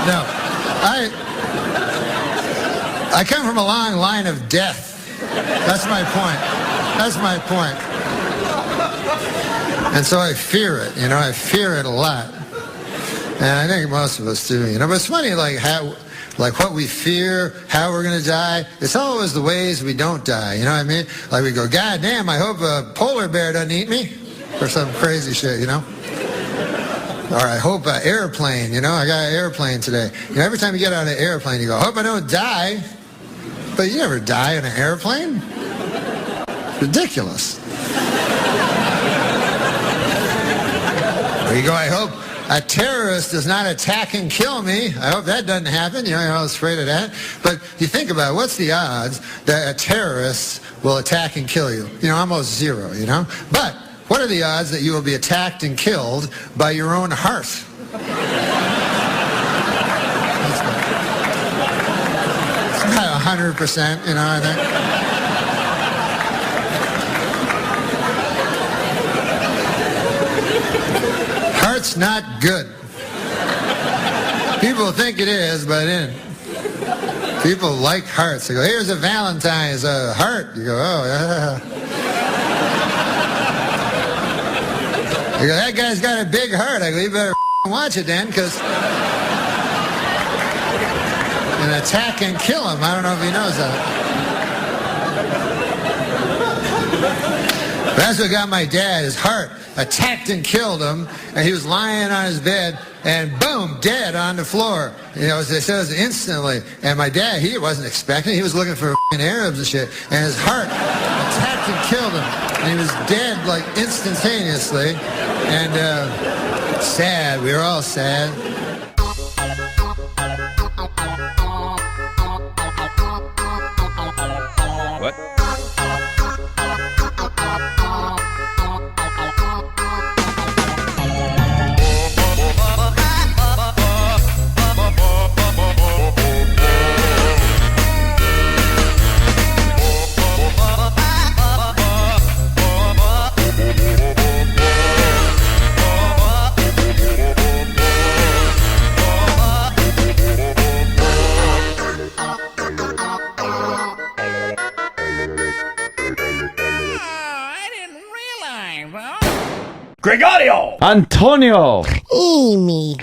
No, I come from a long line of death. That's my point. That's my point. And so I fear it, I fear it a lot. And I think most of us do, But it's funny, like what we fear, how we're going to die. It's always the ways we don't die, you know what I mean? Like we go, God damn, I hope a polar bear doesn't eat me. Or some crazy shit, Or I hope an airplane, I got an airplane today. Every time you get on an airplane, you go, I hope I don't die. But you never die in an airplane? Ridiculous. Or you go, I A terrorist does not attack and kill me. I hope that doesn't happen. You're always afraid of that. But you think about it, what's the odds that a terrorist will attack and kill you? Almost zero, But what are the odds that you will be attacked and killed by your own heart? It's not 100%, I think. Heart's not good. People think it is, but it isn't. People like hearts. They go, here's a Valentine's heart. You go, oh, yeah. They go, that guy's got a big heart. I go, you better watch it then, because an attack and kill him. I don't know if he knows that. That's what got my dad. His heart attacked and killed him, and he was lying on his bed, and boom, dead on the floor. They said it was instantly. And my dad, he wasn't expecting it. He was looking for Arabs and shit, and his heart attacked and killed him, and he was dead like instantaneously. And sad. We were all sad. What? Gregorio! Antonio! Amy.